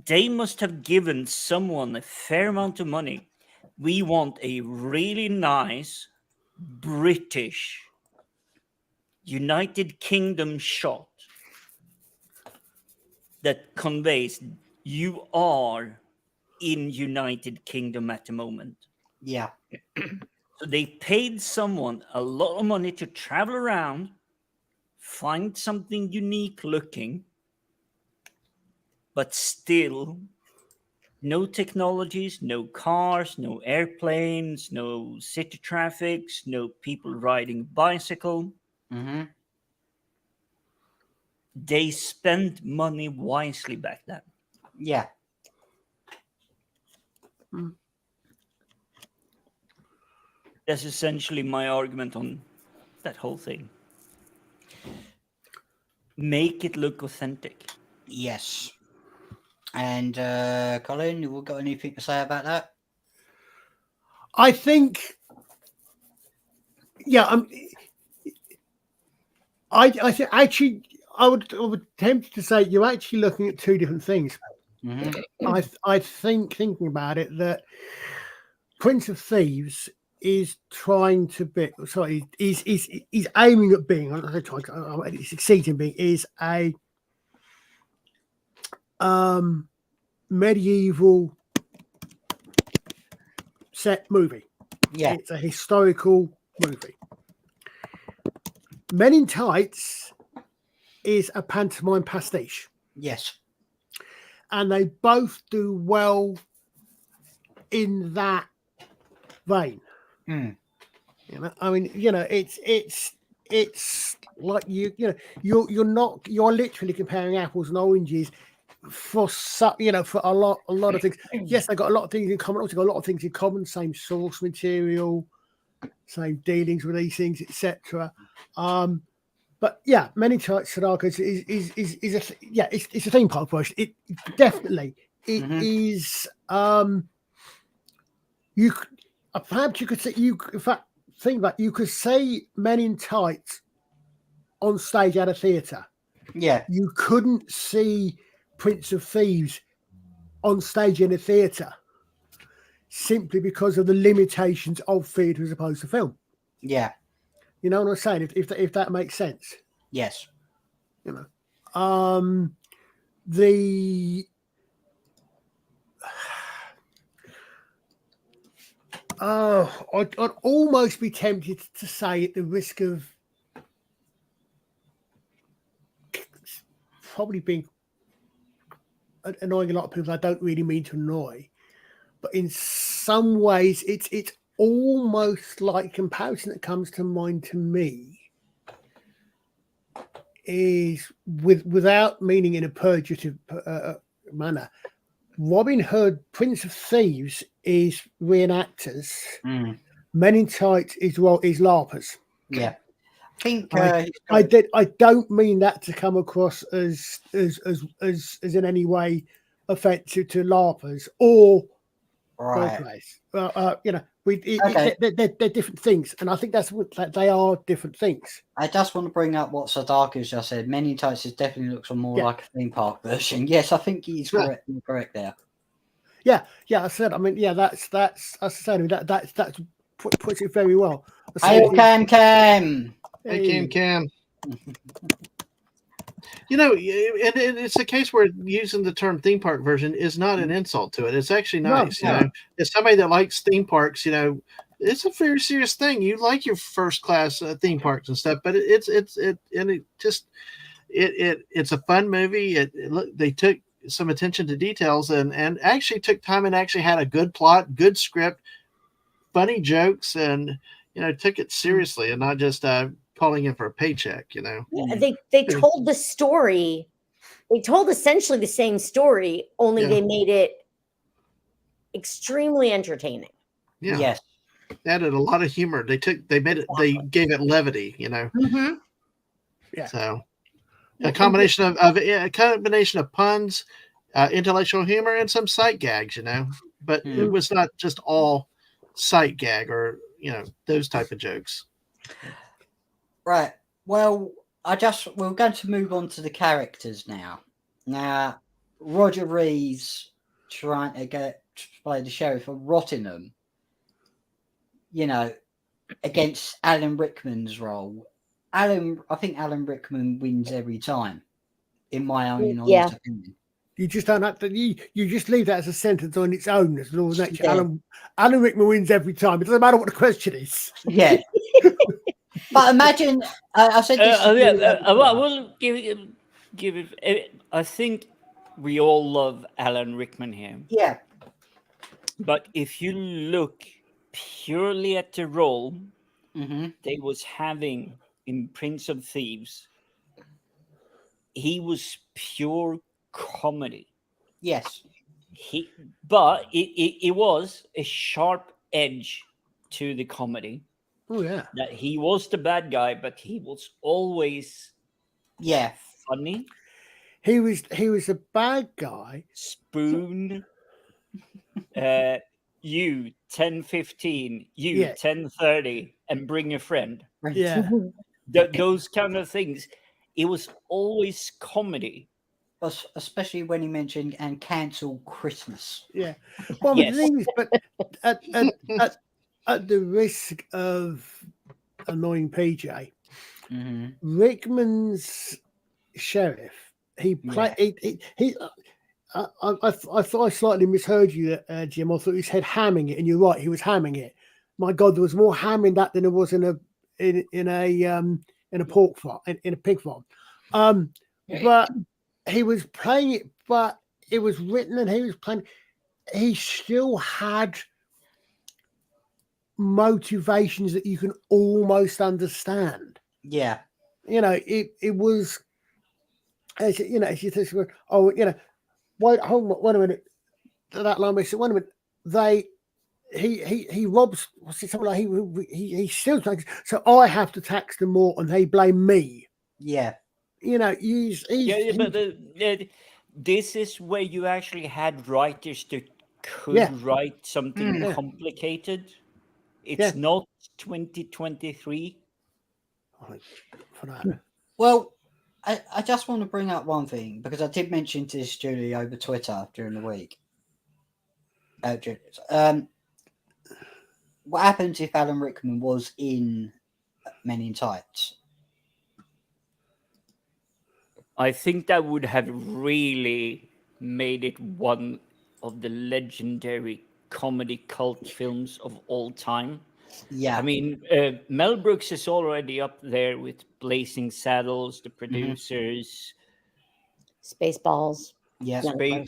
They must have given someone a fair amount of money. We want a really nice British United Kingdom shot that conveys you are in United Kingdom at the moment. Yeah. So they paid someone a lot of money to travel around, find something unique looking, but still no technologies, no cars, no airplanes, no city traffics, no people riding bicycle. Mm-hmm. They spent money wisely back then. Yeah. That's essentially my argument on that whole thing. Make it look authentic. Yes. And Colin, you got anything to say about that? I think, yeah, I think actually I would tempt to say you're actually looking at two different things. Mm-hmm. I think, thinking about it, that Prince of Thieves is trying to be, sorry, he's aiming at being, he's succeeding being, is a medieval set movie. Yeah. It's a historical movie. Men in Tights is a pantomime pastiche, Yes. and they both do well in that vein. Mm. You know, I mean, you know, it's like you're literally comparing apples and oranges for for a lot of things. Yes, they got a lot of things in common. Also got a lot of things in common. Same source material, same dealings with these things, etc. But yeah, Many Tights Sadaka is it's a theme park version. It definitely is. Perhaps you could say in fact think about you could say Men in Tights on stage at a theatre. Yeah. You couldn't see Prince of Thieves on stage in a theatre simply because of the limitations of theatre as opposed to film. Yeah. You know what I'm saying? If that makes sense. Yes. You know. I'd almost be tempted to say, at the risk of probably being annoying a lot of people I don't really mean to annoy, but in some ways it's almost like, comparison that comes to mind to me is, without meaning in a purgative manner, Robin Hood, Prince of Thieves is reenactors. Men in Tights is LARPers. Yeah. I think I don't mean that to come across as in any way offensive to LARPers or roleplays. You know, they're different things, and I think that's what they are, different things. I just want to bring up what Sadaka's just said. Many Tights definitely looks more like a theme park version. Yes, I think he's correct there. Yeah. I said. I mean, yeah. That's. I said that puts it very well. Hey, Cam. Hey, Cam. You know, and it's a case where using the term theme park version is not an insult to it. It's actually nice. You know, as somebody that likes theme parks, you know, it's a very serious thing. You like your first class theme parks and stuff, but it's a fun movie. They took some attention to details and actually took time and actually had a good plot, good script, funny jokes, and took it seriously and not just calling in for a paycheck. They told the story. They told essentially the same story, only they made it extremely entertaining. Yeah. Yes. Added a lot of humor. They gave it levity. Mm-hmm. Yeah. So a combination of puns, intellectual humor, and some sight gags. But it was not just all sight gag or those type of jokes. Right. Well, we're going to move on to the characters now. Now, Roger Reeves trying to play the sheriff of Rottingham, against Alan Rickman's role. I think Alan Rickman wins every time, in my own honest opinion. You just don't have to. You just leave that as a sentence on its own. As law of nature. Yeah. Alan Rickman wins every time. It doesn't matter what the question is. Yeah. But imagine, I said this. I will give it. I think we all love Alan Rickman here. Yeah. But if you look purely at the role they was having in Prince of Thieves, he was pure comedy. Yes. But it was a sharp edge to the comedy. Oh yeah. That he was the bad guy, but he was always funny. He was a bad guy. Spoon. You 10:15, you 10:30, and bring a friend. Yeah. Those kind of things. It was always comedy. Especially when he mentioned and cancel Christmas. Yeah. Well, the thing is, but at the risk of annoying PJ, Rickman's sheriff, he played. I thought I slightly misheard you, Jim. I thought he said hamming it, and you're right. He was hamming it. My God, there was more hamming that than there was in a pork farm, in a pig farm. But he was playing it, but it was written, and he was playing. He still had motivations that you can almost understand. Yeah. It was, as you think, wait a minute. That line, we said, wait a minute. He robs. What's it? Something like he steals things. So I have to tax them more, and they blame me. Yeah. But this is where you actually had writers that could write something complicated. It's not 2023. Well, I just want to bring up one thing, because I did mention to this Julie over Twitter during the week. What happens if Alan Rickman was in Men in Tights? I think that would have really made it one of the legendary comedy cult films of all time. Yeah. I mean, Mel Brooks is already up there with Blazing Saddles, The Producers. Spaceballs. Yeah. Well,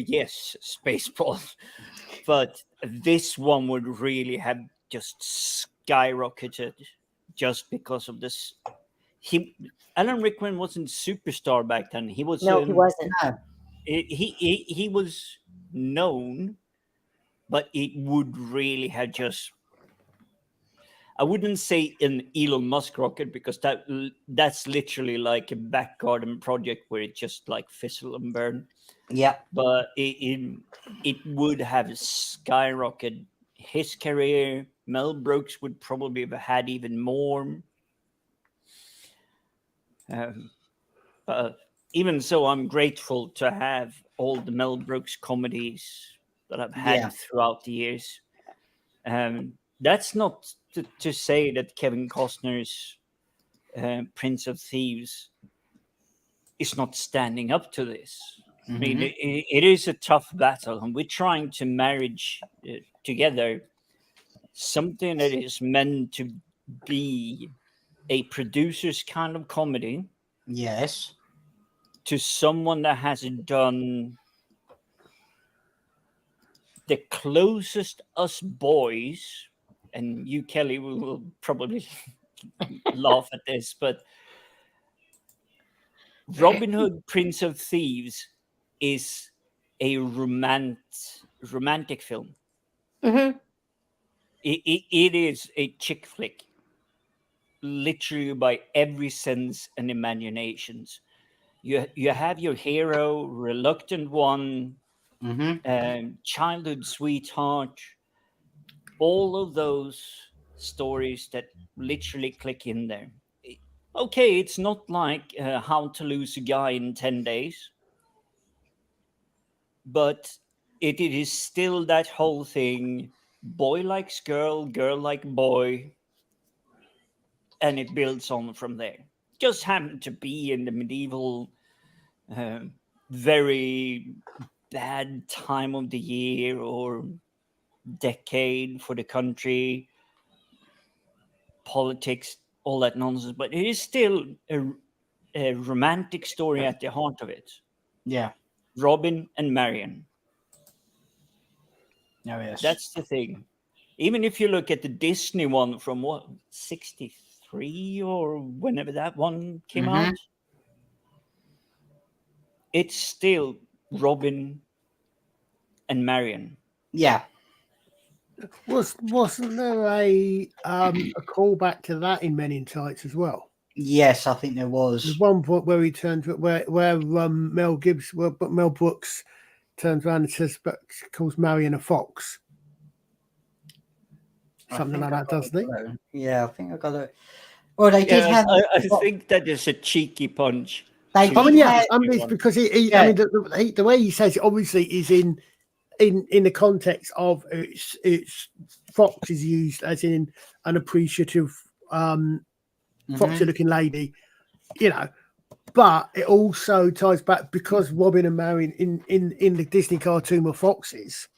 yes, Spaceballs. But this one would really have just skyrocketed just because of this. Alan Rickman wasn't superstar back then. He was. No, he wasn't. He was known, but it would really have just. I wouldn't say an Elon Musk rocket, because that's literally like a back garden project where it just like fizzle and burn. Yeah. But it would have skyrocketed his career. Mel Brooks would probably have had even more. But even so, I'm grateful to have all the Mel Brooks comedies that I've had throughout the years. That's not to say that Kevin Costner's Prince of Thieves is not standing up to this. I mean, it is a tough battle, and we're trying to marriage together something that is meant to be a producer's kind of comedy. Yes. To someone that has done the closest us boys, and you, Kelly, will probably laugh at this, but Robin Hood, Prince of Thieves is a romantic film. It is a chick flick. literally by every sense and imaginations. You have your hero, reluctant one, childhood sweetheart, all of those stories that literally click in there. Okay, it's not like How to Lose a Guy in 10 Days, but it is still that whole thing: boy likes girl, girl like boy, and it builds on from there. Just happened to be in the medieval, very bad time of the year or decade for the country, politics, all that nonsense, but it is still a romantic story at the heart of it. Yeah. Robin and Marion. No, yes. That's the thing. Even if you look at the Disney one from what, 63 or whenever that one came out, it's still Robin and Marion. Yeah. Wasn't there a callback to that in Men in Tights as well? Yes, I think there was. There's one point where he turns where Mel Brooks turns around and says, but calls Marion a fox. Something like that, doesn't he? Yeah, I think I got it. Well, they did have. I think that is a cheeky punch. They to did have. it's because I Yeah. mean, the way he says it obviously is in the context of it's fox is used as in an appreciative, foxy looking lady, you know. But it also ties back because Robin and Marion in the Disney cartoon were foxes.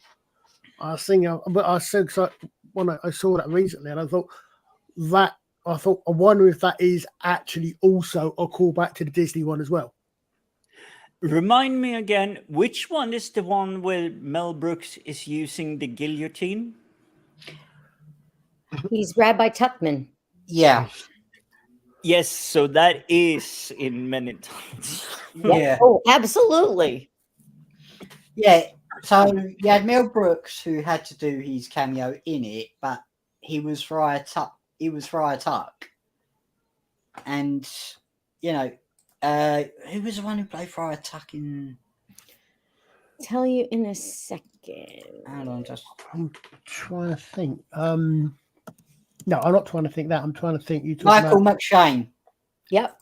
I when I saw that recently, and I wonder if that is actually also a callback to the Disney one as well. Remind me again, which one is the one where Mel Brooks is using the guillotine? He's Rabbi Tuckman. Yeah. Yes, so that is in Men in Tights. Yeah. Oh, absolutely. Yeah. So you had Mel Brooks who had to do his cameo in it, but he was Friar Tuck. And you know, who was the one who played Friar Tuck in? Tell you in a second. Hold on, I'm trying to think. No, I'm not trying to think that. I'm trying to think. Michael McShane. Yep.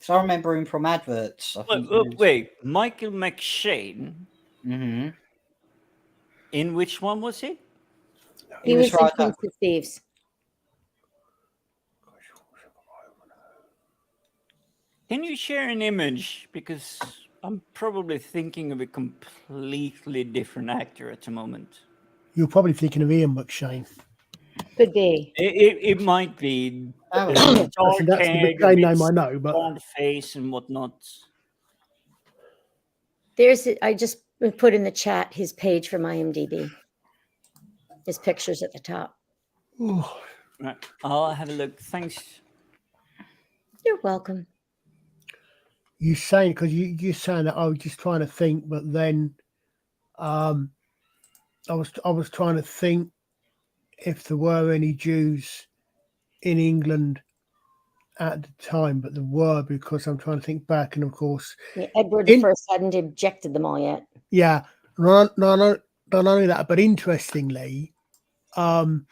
So I remember him from adverts. I think Wait, Michael McShane. Mm-hmm. In which one was he? He was in Friar Prince Tuck. of Thieves. Can you share an image? Because I'm probably thinking of a completely different actor at the moment. You're probably thinking of Ian McShane. Could be. It might be. Oh, Dark That's the hair, McShane name I know, but blonde face and whatnot. I just put in the chat his page from IMDb. His pictures at the top. Right, I'll have a look. Thanks. You're welcome. you're saying you're saying that I was just trying to think, but then I was trying to think if there were any Jews in England at the time, but there were, because I'm trying to think back, and of course, Edward I hadn't ejected them all yet. Yeah, not only that, but interestingly, one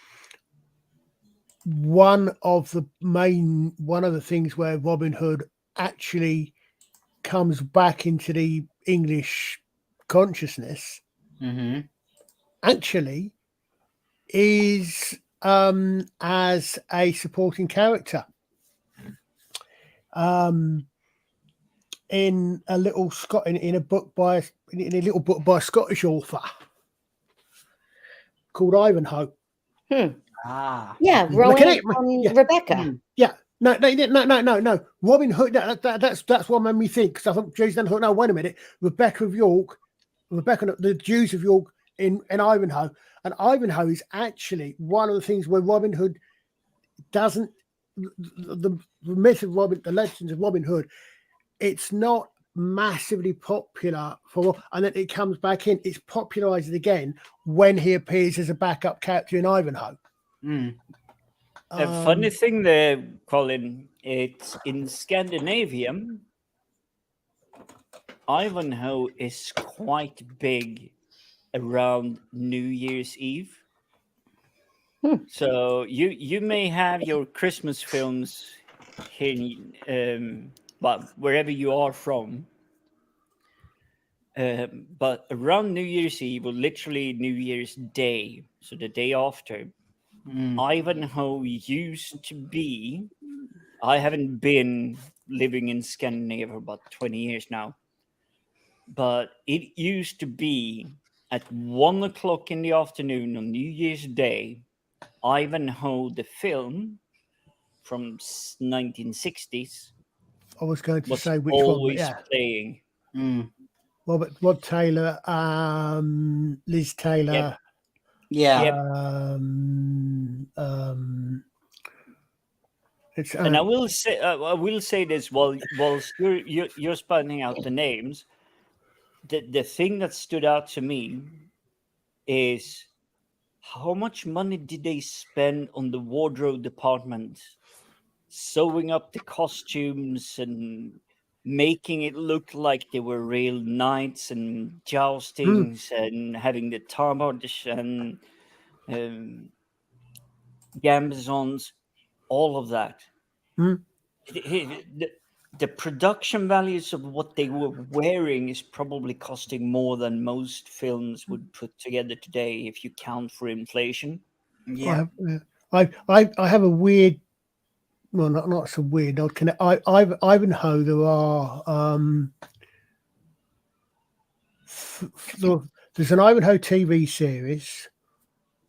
of the things where Robin Hood actually comes back into the English consciousness actually is as a supporting character in a little in a book by a Scottish author called Ivanhoe. Yeah, Rowan and Rebecca. Yeah. No. Robin Hood. That's what made me think, because I thought Jason Hood. No, wait a minute. Rebecca, the Jews of York in Ivanhoe, and Ivanhoe is actually one of the things where Robin Hood doesn't. The myth of the legends of Robin Hood, it's not massively popular and then it comes back in. It's popularized again when he appears as a backup character in Ivanhoe. A funny thing there, Colin, it's in Scandinavia. Ivanhoe is quite big around New Year's Eve. So you may have your Christmas films here, but wherever you are from. But around New Year's Eve, or literally New Year's Day, so the day after, Ivanhoe used to be. I haven't been living in Scandinavia for about 20 years now, but it used to be at 1 o'clock in the afternoon on New Year's Day. Ivanhoe, the film from 1960s, I was going to was say which one, but always yeah. playing. Rod Taylor, Liz Taylor. Yeah. Yep. And I will say this whilst you're spelling out the names. The thing that stood out to me is how much money did they spend on the wardrobe department, sewing up the costumes and making it look like they were real knights and joustings and having the tarbosh and gambesons, all of that. The production values of what they were wearing is probably costing more than most films would put together today if you count for inflation. Yeah. I have a weird, well, not so weird. Ivanhoe. There are there's an Ivanhoe TV series.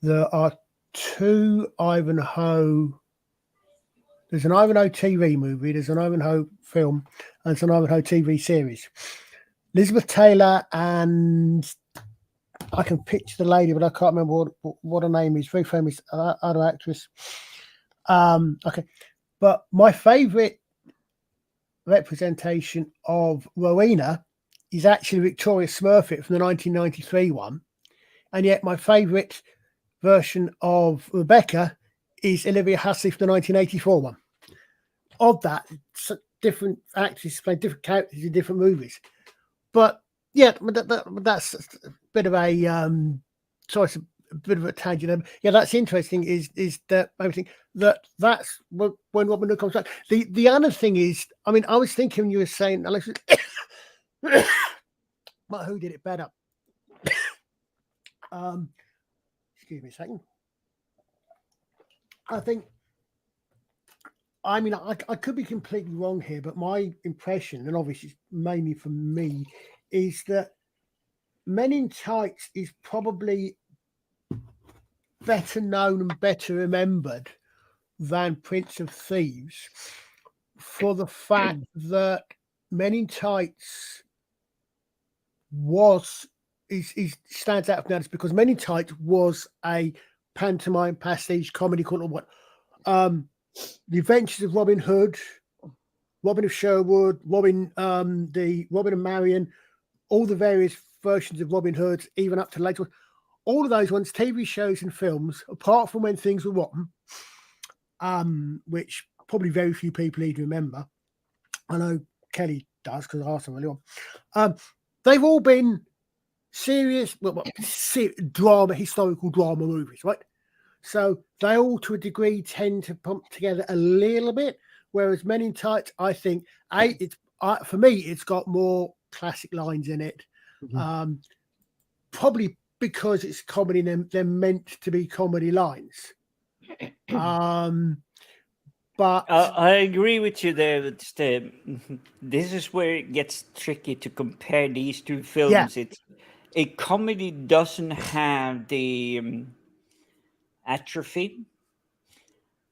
There are two Ivanhoe. There's an Ivanhoe TV movie, there's an Ivanhoe film, and there's an Ivanhoe TV series. Elizabeth Taylor, and I can picture the lady, but I can't remember what her name is. Very famous other actress. Okay. But my favourite representation of Rowena is actually Victoria Smurfit from the 1993 one. And yet my favourite version of Rebecca is Olivia Hussey from the 1984 one. Of that, different actors play different characters in different movies. But yeah, that's a bit of a sorry, a bit of a tangent. Yeah, that's interesting. Is that everything that's when Robin Hood comes back. The other thing is, I mean, I was thinking when you were saying, Alex, but who did it better? Excuse me a second. I mean, I could be completely wrong here, but my impression, and obviously it's mainly from me, is that Men in Tights is probably better known and better remembered than Prince of Thieves for the fact that Men in Tights stands out from others because Men in Tights was a pantomime pastiche comedy called what? The Adventures of Robin Hood, Robin of Sherwood, Robin and Marion, all the various versions of Robin Hood, even up to later, all of those ones, TV shows and films, apart from When Things Were Rotten, which probably very few people even remember. I know Kelly does because I asked him earlier on. They've all been serious, historical drama movies, right? So they all, to a degree, tend to pump together a little bit. Whereas Men in Tights, I think, for me, it's got more classic lines in it. Probably because it's comedy, they're meant to be comedy lines. But I agree with you there. This is where it gets tricky to compare these two films. Yeah. A comedy doesn't have the atrophy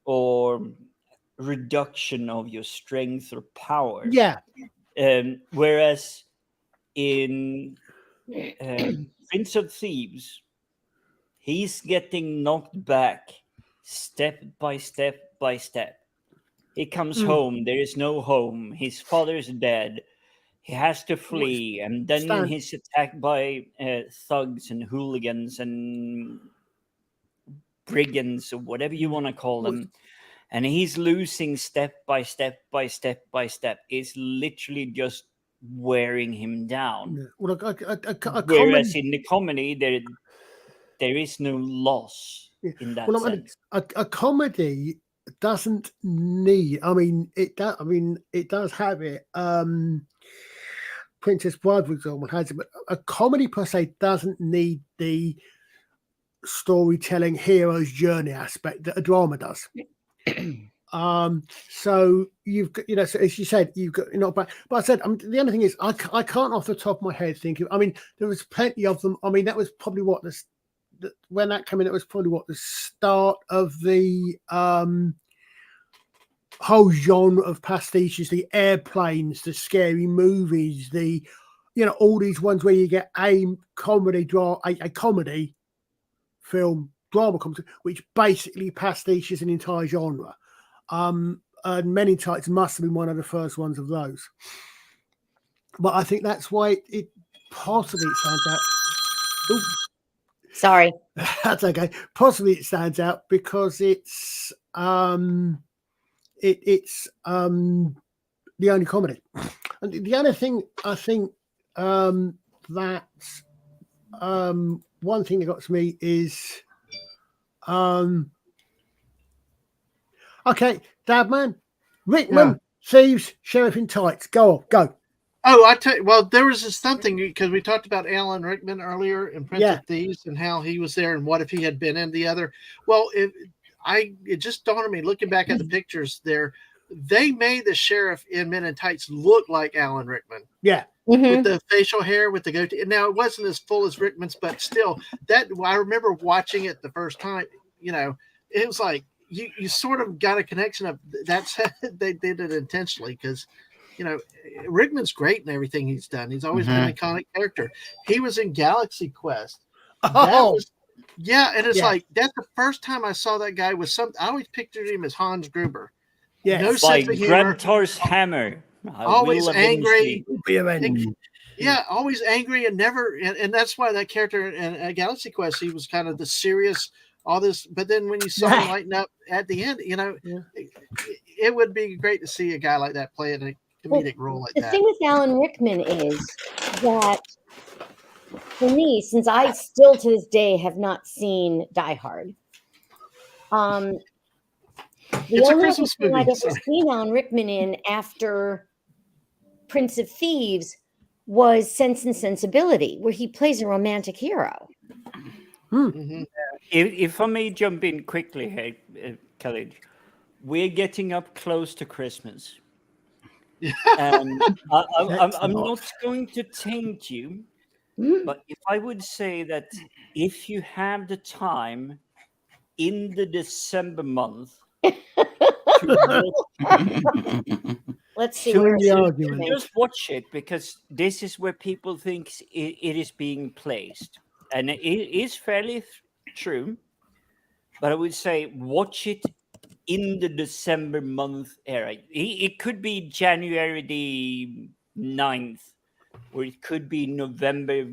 or reduction of your strength or power. Yeah. Whereas in Prince of Thieves, he's getting knocked back step by step by step. He comes home. There is no home. His father's dead. He has to flee, and then he's attacked by thugs and hooligans and brigands or whatever you want to call them. And he's losing step by step by step by step. It's literally just wearing him down. Yeah. Well, Whereas in the comedy, there is no loss in that sense. A comedy doesn't need. I mean, it does. I mean, it does have it. Princess Bride, for example, has it, but a comedy per se doesn't need the storytelling hero's journey aspect that a drama does. So you've got, so as you said, you've got but I said the only thing is I can't off the top of my head think of. I mean, there was plenty of them. I mean, that was probably what when that came in, it was probably what the start of the whole genre of pastiches, the airplanes, the scary movies, the all these ones where you get a comedy film drama comedy, which basically pastiches an entire genre. And Men in Tights must have been one of the first ones of those. But I think that's why it possibly stands out. Ooh. Sorry. That's okay. Possibly it stands out because it's it's the only comedy. And the other thing I think that one thing that got to me is okay, Dabman, Rickman, Thieves, Sheriff in Tights. Go. Oh, I tell you, well, there was this something because we talked about Alan Rickman earlier in Prince of Thieves and how he was there and what if he had been in the other. Well, it just dawned on me looking back at the pictures there. They made the sheriff in Men in Tights look like Alan Rickman. Yeah. With the facial hair, with the goatee. Now, it wasn't as full as Rickman's, but still, I remember watching it the first time, it was like you sort of got a connection of that's they did it intentionally because, Rickman's great in everything he's done. He's always been an iconic character. He was in Galaxy Quest. And it's like that's the first time I saw that guy with I always pictured him as Hans Gruber. Yeah, no sense of humor. Grabtar's hammer. Always angry. Yeah, always angry and never. And that's why that character in Galaxy Quest, he was kind of the serious, all this. But then when you saw him lighten up at the end, it would be great to see a guy like that play in a comedic role like that. The thing with Alan Rickman is that for me, since I still to this day have not seen Die Hard, the only other thing I've ever seen Alan Rickman in after Prince of Thieves was Sense and Sensibility, where he plays a romantic hero. If I may jump in quickly here, Kellynch, we're getting up close to Christmas. And I'm not going to taint you, but if I would say that if you have the time in the December month, let's see. Just watch it because this is where people think it is being placed, and it is fairly true. But I would say watch it in the December month era. It could be January the 9th, or it could be November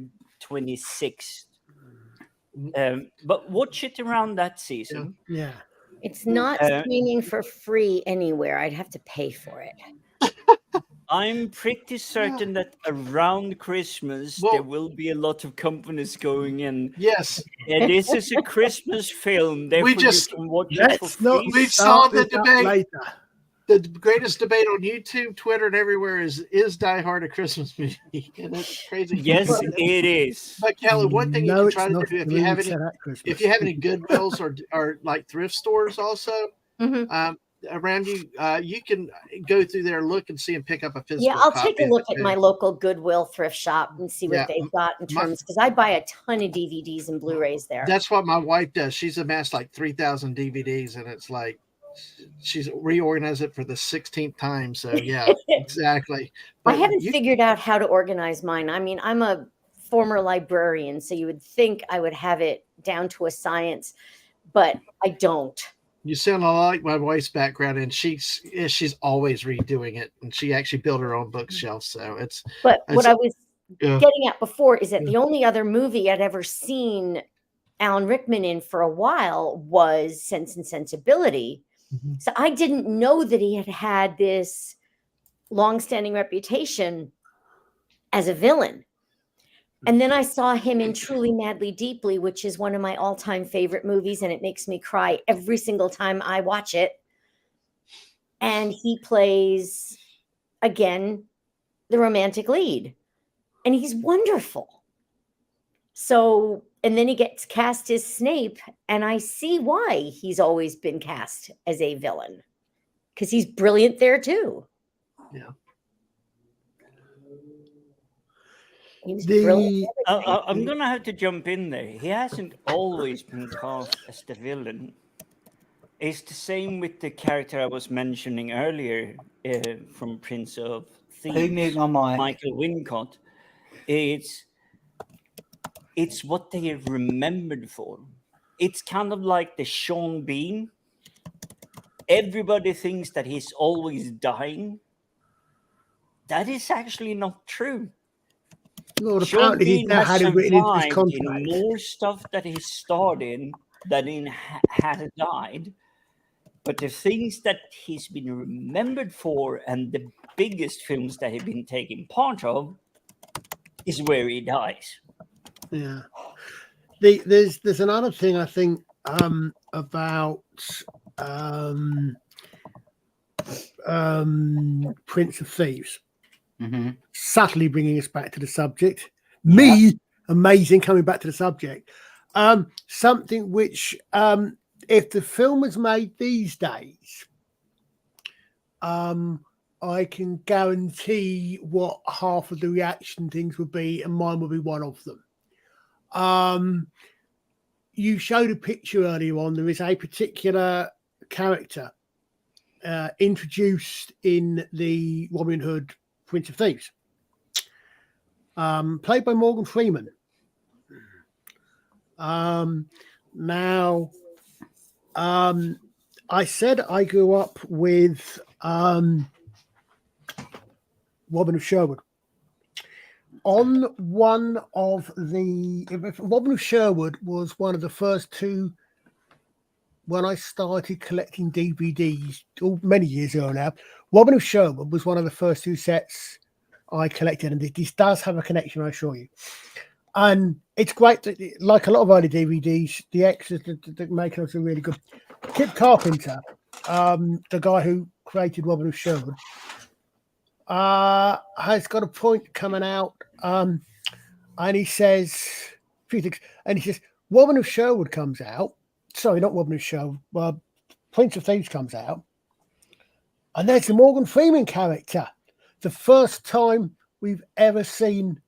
26th. But watch it around that season. Yeah. It's not streaming for free anywhere. I'd have to pay for it. I'm pretty certain that around Christmas there will be a lot of companies going in. Yes. Yeah, this is a Christmas film. Therefore you can watch it for free. We saw the debate. Later. The greatest debate on YouTube, Twitter, and everywhere is Die Hard a Christmas movie? And it's crazy. Yes, it is. But Kelly, one thing you can try to do if you have any Goodwills or like thrift stores also around you, you can go through there, look and see and pick up a physical. Yeah, I'll take a look at my local Goodwill thrift shop and see what they've got in terms because I buy a ton of DVDs and Blu-rays there. That's what my wife does. She's amassed like 3,000 DVDs, and it's like. She's reorganized it for the 16th time. So yeah, exactly. But I haven't figured out how to organize mine. I mean, I'm a former librarian, so you would think I would have it down to a science, but I don't. You sound a lot like my wife's background, and she's always redoing it, and she actually built her own bookshelf. So it's. But what I was getting at before is that the only other movie I'd ever seen Alan Rickman in for a while was Sense and Sensibility. Mhm. So I didn't know that he had had this long-standing reputation as a villain. And then I saw him in Truly Madly Deeply, which is one of my all-time favorite movies, and it makes me cry every single time I watch it. And he plays, again, the romantic lead. And he's wonderful. So, and then he gets cast as Snape, and I see why he's always been cast as a villain. Because he's brilliant there too. Yeah. He was brilliant. I'm going to have to jump in there. He hasn't always been cast as the villain. It's the same with the character I was mentioning earlier from Prince of Who Thieves, muted my mic? Michael Wincott. It's what they are remembered for. It's kind of like the Sean Bean. Everybody thinks that he's always dying. That is actually not true. Lord, Sean apparently he's Bean now has had it written into his survived in contract. more stuff that he starred in than in has died. But the things that he's been remembered for and the biggest films that he's been taking part of is where he dies. Yeah. There's another thing I think about Prince of Thieves. Mm-hmm. Subtly bringing us back to the subject. Me, amazing, coming back to the subject. Something which, if the film was made these days, I can guarantee what half of the reaction things would be, and mine would be one of them. You showed a picture earlier on. There is a particular character introduced in the Robin Hood Prince of Thieves, played by Morgan Freeman. Now, I said I grew up with Robin of Sherwood. On one of the Robin of Sherwood was one of the first two when I started collecting DVDs many years ago now. Robin of Sherwood was one of the first two sets I collected, and this does have a connection, I assure you. And it's great that, like a lot of early DVDs, the extras, the makers are really good. Kip Carpenter, the guy who created Robin of Sherwood, has got a point coming out, and he says a few things. And he says, Robin of Sherwood comes out. Sorry, not Robin of Sherwood. Prince of Thieves comes out, and there's the Morgan Freeman character. The first time we've ever seen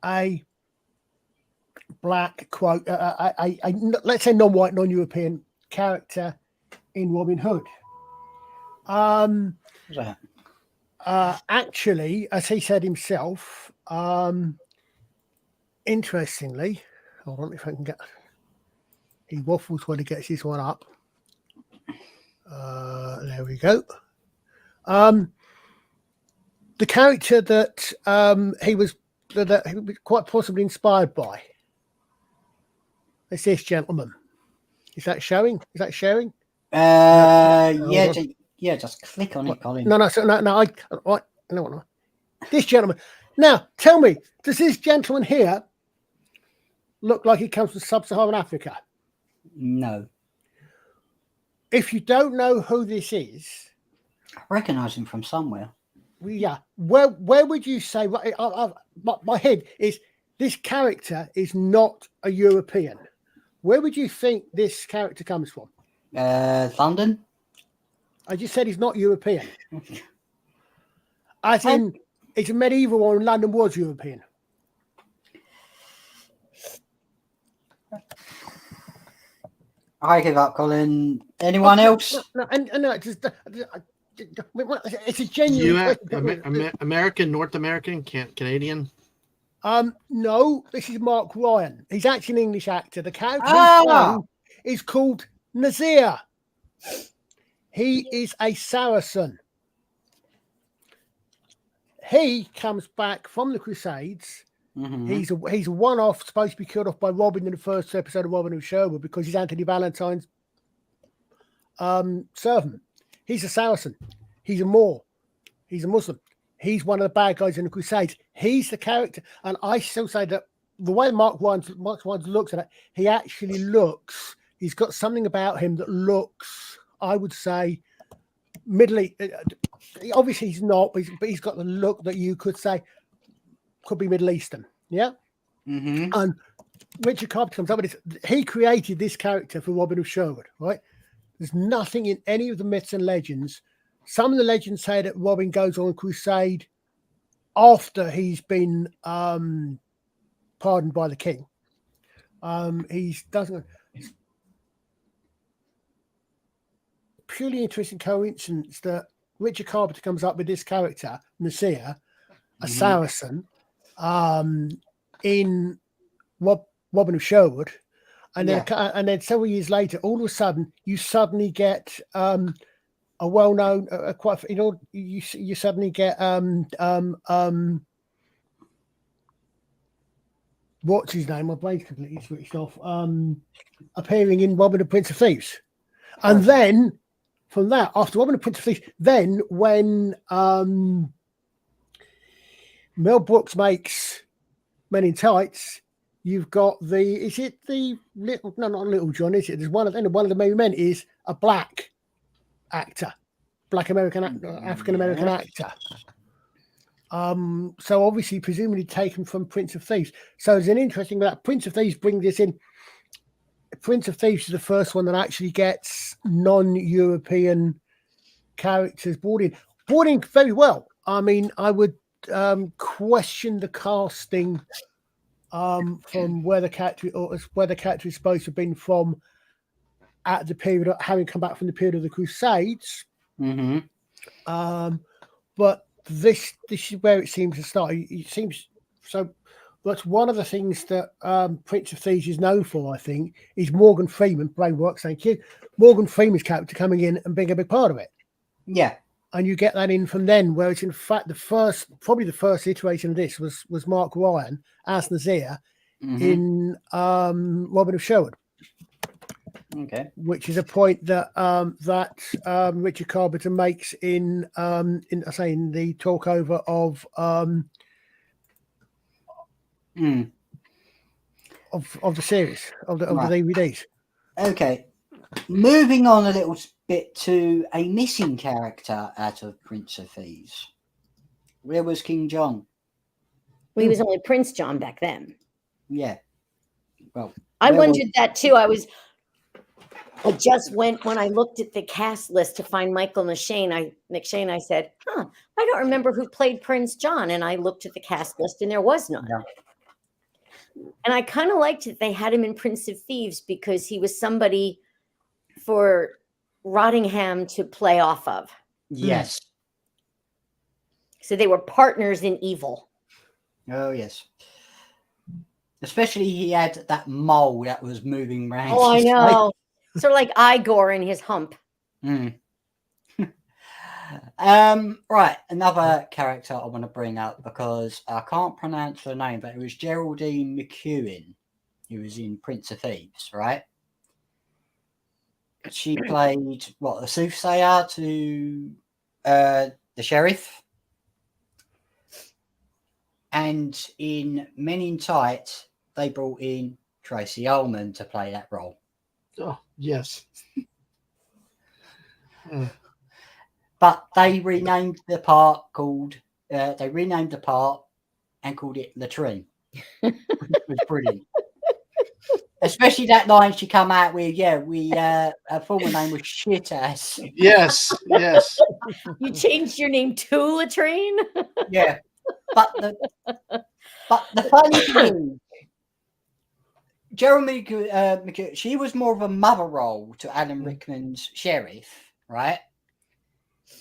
a black quote, let's say non-white, non-European character in Robin Hood. Actually, as he said himself, interestingly, hold on if I can get. He waffles when he gets his one up. There we go. The character that he was quite possibly inspired by. It's this gentleman. Is that showing? Is that sharing? Just click on it, Colin. No. This gentleman. Now, tell me, does this gentleman here look like he comes from sub-Saharan Africa? No. If you don't know who this is, I recognise him from somewhere. Yeah, where would you say? My head is this character is not a European. Where would you think this character comes from? London. I just said he's not European. As in, it's a medieval one. London was European. I give up, Colin. Anyone else? No, it's a genuine question. American, North American, Canadian. No, this is Mark Ryan. He's actually an English actor. The character is called Nazir. He is a Saracen. He comes back from the Crusades Mhm. He's a one-off, supposed to be killed off by Robin in the first episode of Robin Hood Sherwood because he's Anthony Valentine's servant. He's a Saracen. He's a Moor. He's a Muslim. He's one of the bad guys in the Crusades. He's the character, and I still say that the way Mark Wines looks at it, he actually looks. He's got something about him that looks, I would say, Middle East. Obviously, he's not, but he's got the look that you could say could be Middle Eastern. Yeah. Mhm. And Richard Carpenter comes up with this. He created this character for Robin of Sherwood, right? There's nothing in any of the myths and legends. Some of the legends say that Robin goes on a crusade after he's been pardoned by the king. He doesn't. Purely interesting coincidence that Richard Carpenter comes up with this character, Nasir, a Saracen, in Robin of Sherwood, and then several years later, all of a sudden, you suddenly get a well-known, you suddenly get what's his name? My brain's completely switched off. Appearing in Robin the Prince of Thieves, and then from that, after Robin the Prince of Thieves, then when Mel Brooks makes Men in Tights, you've got is it the little? No, not Little John, is it? There's one of the merry men is a black actor, black American African American actor. So obviously, presumably taken from Prince of Thieves. So there's an interesting that Prince of Thieves brings this in. Prince of Thieves is the first one that actually gets non-European characters brought in very well. I mean, I would question the casting from where the character is supposed to have been from at the period, having come back from the period of the Crusades. Mm-hmm. But this is where it seems to start. It seems so. That's one of the things that Prince of Thieves is known for, I think, is Morgan Freeman, Brainworks, thank you. Morgan Freeman's character coming in and being a big part of it. Yeah. And you get that in from then, whereas in fact the first iteration of this was Mark Ryan as Nasir in Robin of Sherwood. Okay. Which is a point that Richard Carpenter makes in the talkover of the series of the DVDs. Okay. Moving on a little bit to a missing character out of Prince of Thieves. Where was King John? Well, he was only Prince John back then. Yeah. Well, I wondered that too. I just went when I looked at the cast list to find Michael McShane. I said, I don't remember who played Prince John. And I looked at the cast list and there was none. Yeah. And I kind of liked that they had him in Prince of Thieves because he was somebody for Rottingham to play off of. Yes. So they were partners in evil. Oh, yes. Especially he had that mole that was moving around. Oh, I know. Sort of like Igor in his hump. Right, another character I want to bring up because I can't pronounce her name, but it was Geraldine McEwen, who was in Prince of Thieves, right? She played a soothsayer to the sheriff, and in Men in Tights they brought in Tracy Ullman to play that role. Oh yes. But they renamed the part and called it Latrine. Which was brilliant. Especially that line she come out with, her former name was shit ass. Yes. You changed your name to Latrine? Yeah. But the funny thing, Jeremy McGee, she was more of a mother role to Alan Rickman's sheriff, right?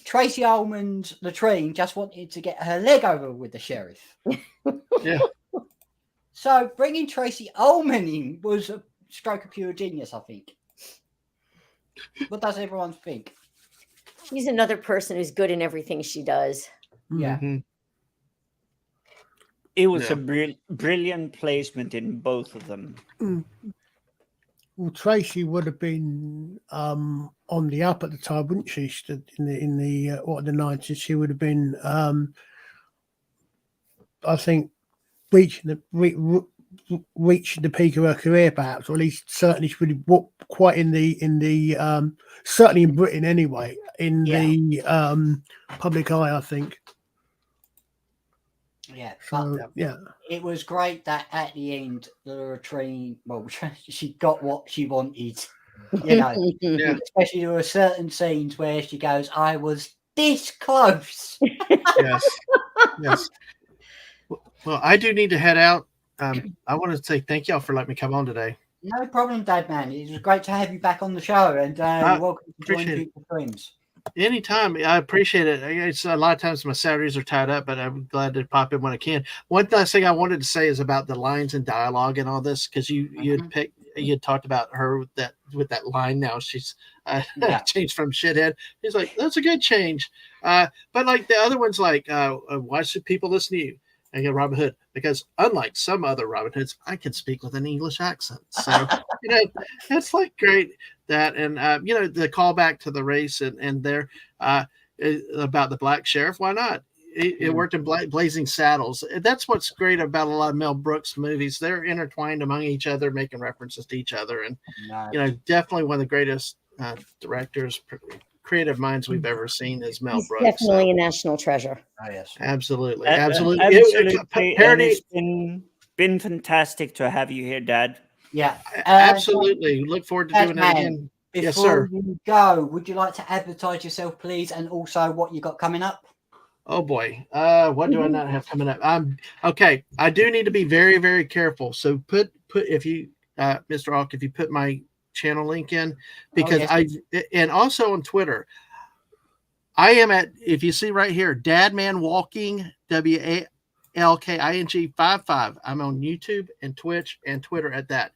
Tracy Ullman's Latrine just wanted to get her leg over with the sheriff. Yeah. So bringing Tracy Ullman in was a stroke of pure genius, I think. What does everyone think? She's another person who's good in everything she does. Yeah. It was Yeah. a brilliant placement in both of them. Well, Tracy would have been on the up at the time, wouldn't she? In the 90s, she would have been, I think, reaching the peak of her career, perhaps, or at least certainly she would have quite in the certainly in Britain anyway, in the public eye, I think. Yeah, So but yeah, it was great that at the end, Latrine, well, she got what she wanted. You know, Yeah. especially there were certain scenes where she goes, "I was this close." Yes. Yes. Well, I do need to head out. I want to say thank y'all for letting me come on today. No problem, Dad, man. It was great to have you back on the show, and you're welcome to join appreciate it. future streams. Anytime. I appreciate it. It's a lot of times my Saturdays are tied up, but I'm glad to pop in when I can. One last thing I wanted to say is about the lines and dialogue and all this, because you had talked about her with that line. Now she's changed from shithead. He's like, that's a good change. But like the other ones, like why should people listen to you? And get Robin Hood, because unlike some other Robin Hoods, I can speak with an English accent. So that's like great. That and the callback to the race and there about the black sheriff. Why not? It worked in Blazing Saddles. That's what's great about a lot of Mel Brooks movies. They're intertwined among each other, making references to each other, and definitely one of the greatest directors, creative minds we've ever seen is Mel Brooks. Definitely a national treasure. Oh, yes. Absolutely. Absolutely. Parody. And it's been fantastic to have you here, Dad. Yeah. Absolutely. Look forward to doing it again. Yes, sir. Before you go, would you like to advertise yourself, please, and also what you got coming up? Oh boy, what do I not have coming up? Okay. I do need to be very, very careful. So put if you, Mr. Auk, if you put my channel link in, because and also on Twitter, I am at, if you see right here, Dadman Walking, WALKING 55. I'm on YouTube and Twitch and Twitter at that.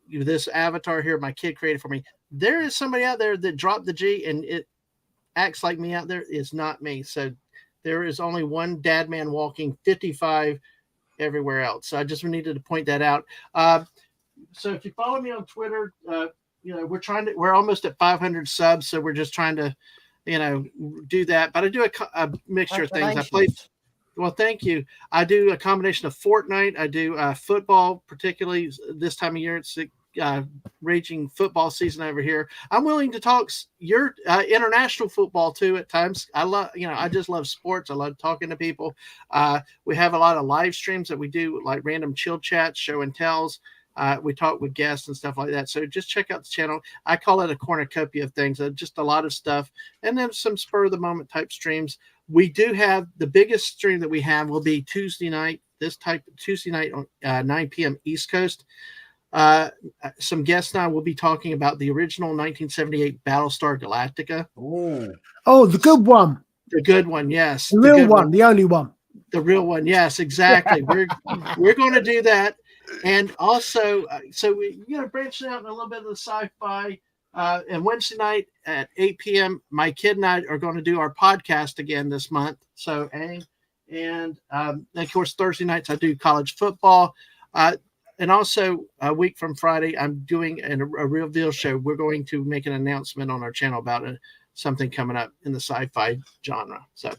This avatar here, my kid created for me. There is somebody out there that dropped the G and it acts like me out there. It's not me. So there is only one Dadman Walking 55 everywhere else. So I just needed to point that out. So if you follow me on Twitter, we're almost at 500 subs. So we're just trying to, do that. But I do a mixture of things. I play. Well, thank you. I do a combination of Fortnite. I do football, particularly this time of year. It's raging football season over here. I'm willing to talk your international football too at times. I love, I just love sports. I love talking to people. We have a lot of live streams that we do, like random chill chats, show and tells. We talk with guests and stuff like that. So just check out the channel. I call it a cornucopia of things, just a lot of stuff, and then some spur of the moment type streams. We do have the biggest stream that we have will be Tuesday night. Tuesday night on 9 p.m. East Coast. Some guests and I will be talking about the original 1978 Battlestar Galactica. Oh, the good one. The good one, yes. The real one, the only one. The real one, yes, exactly. We're going to do that. And also, so we branching out in a little bit of the sci-fi. And Wednesday night at 8 p.m., my kid and I are going to do our podcast again this month. So, and of course, Thursday nights I do college football. And also a week from Friday, I'm doing a real deal show. We're going to make an announcement on our channel about something coming up in the sci-fi genre. So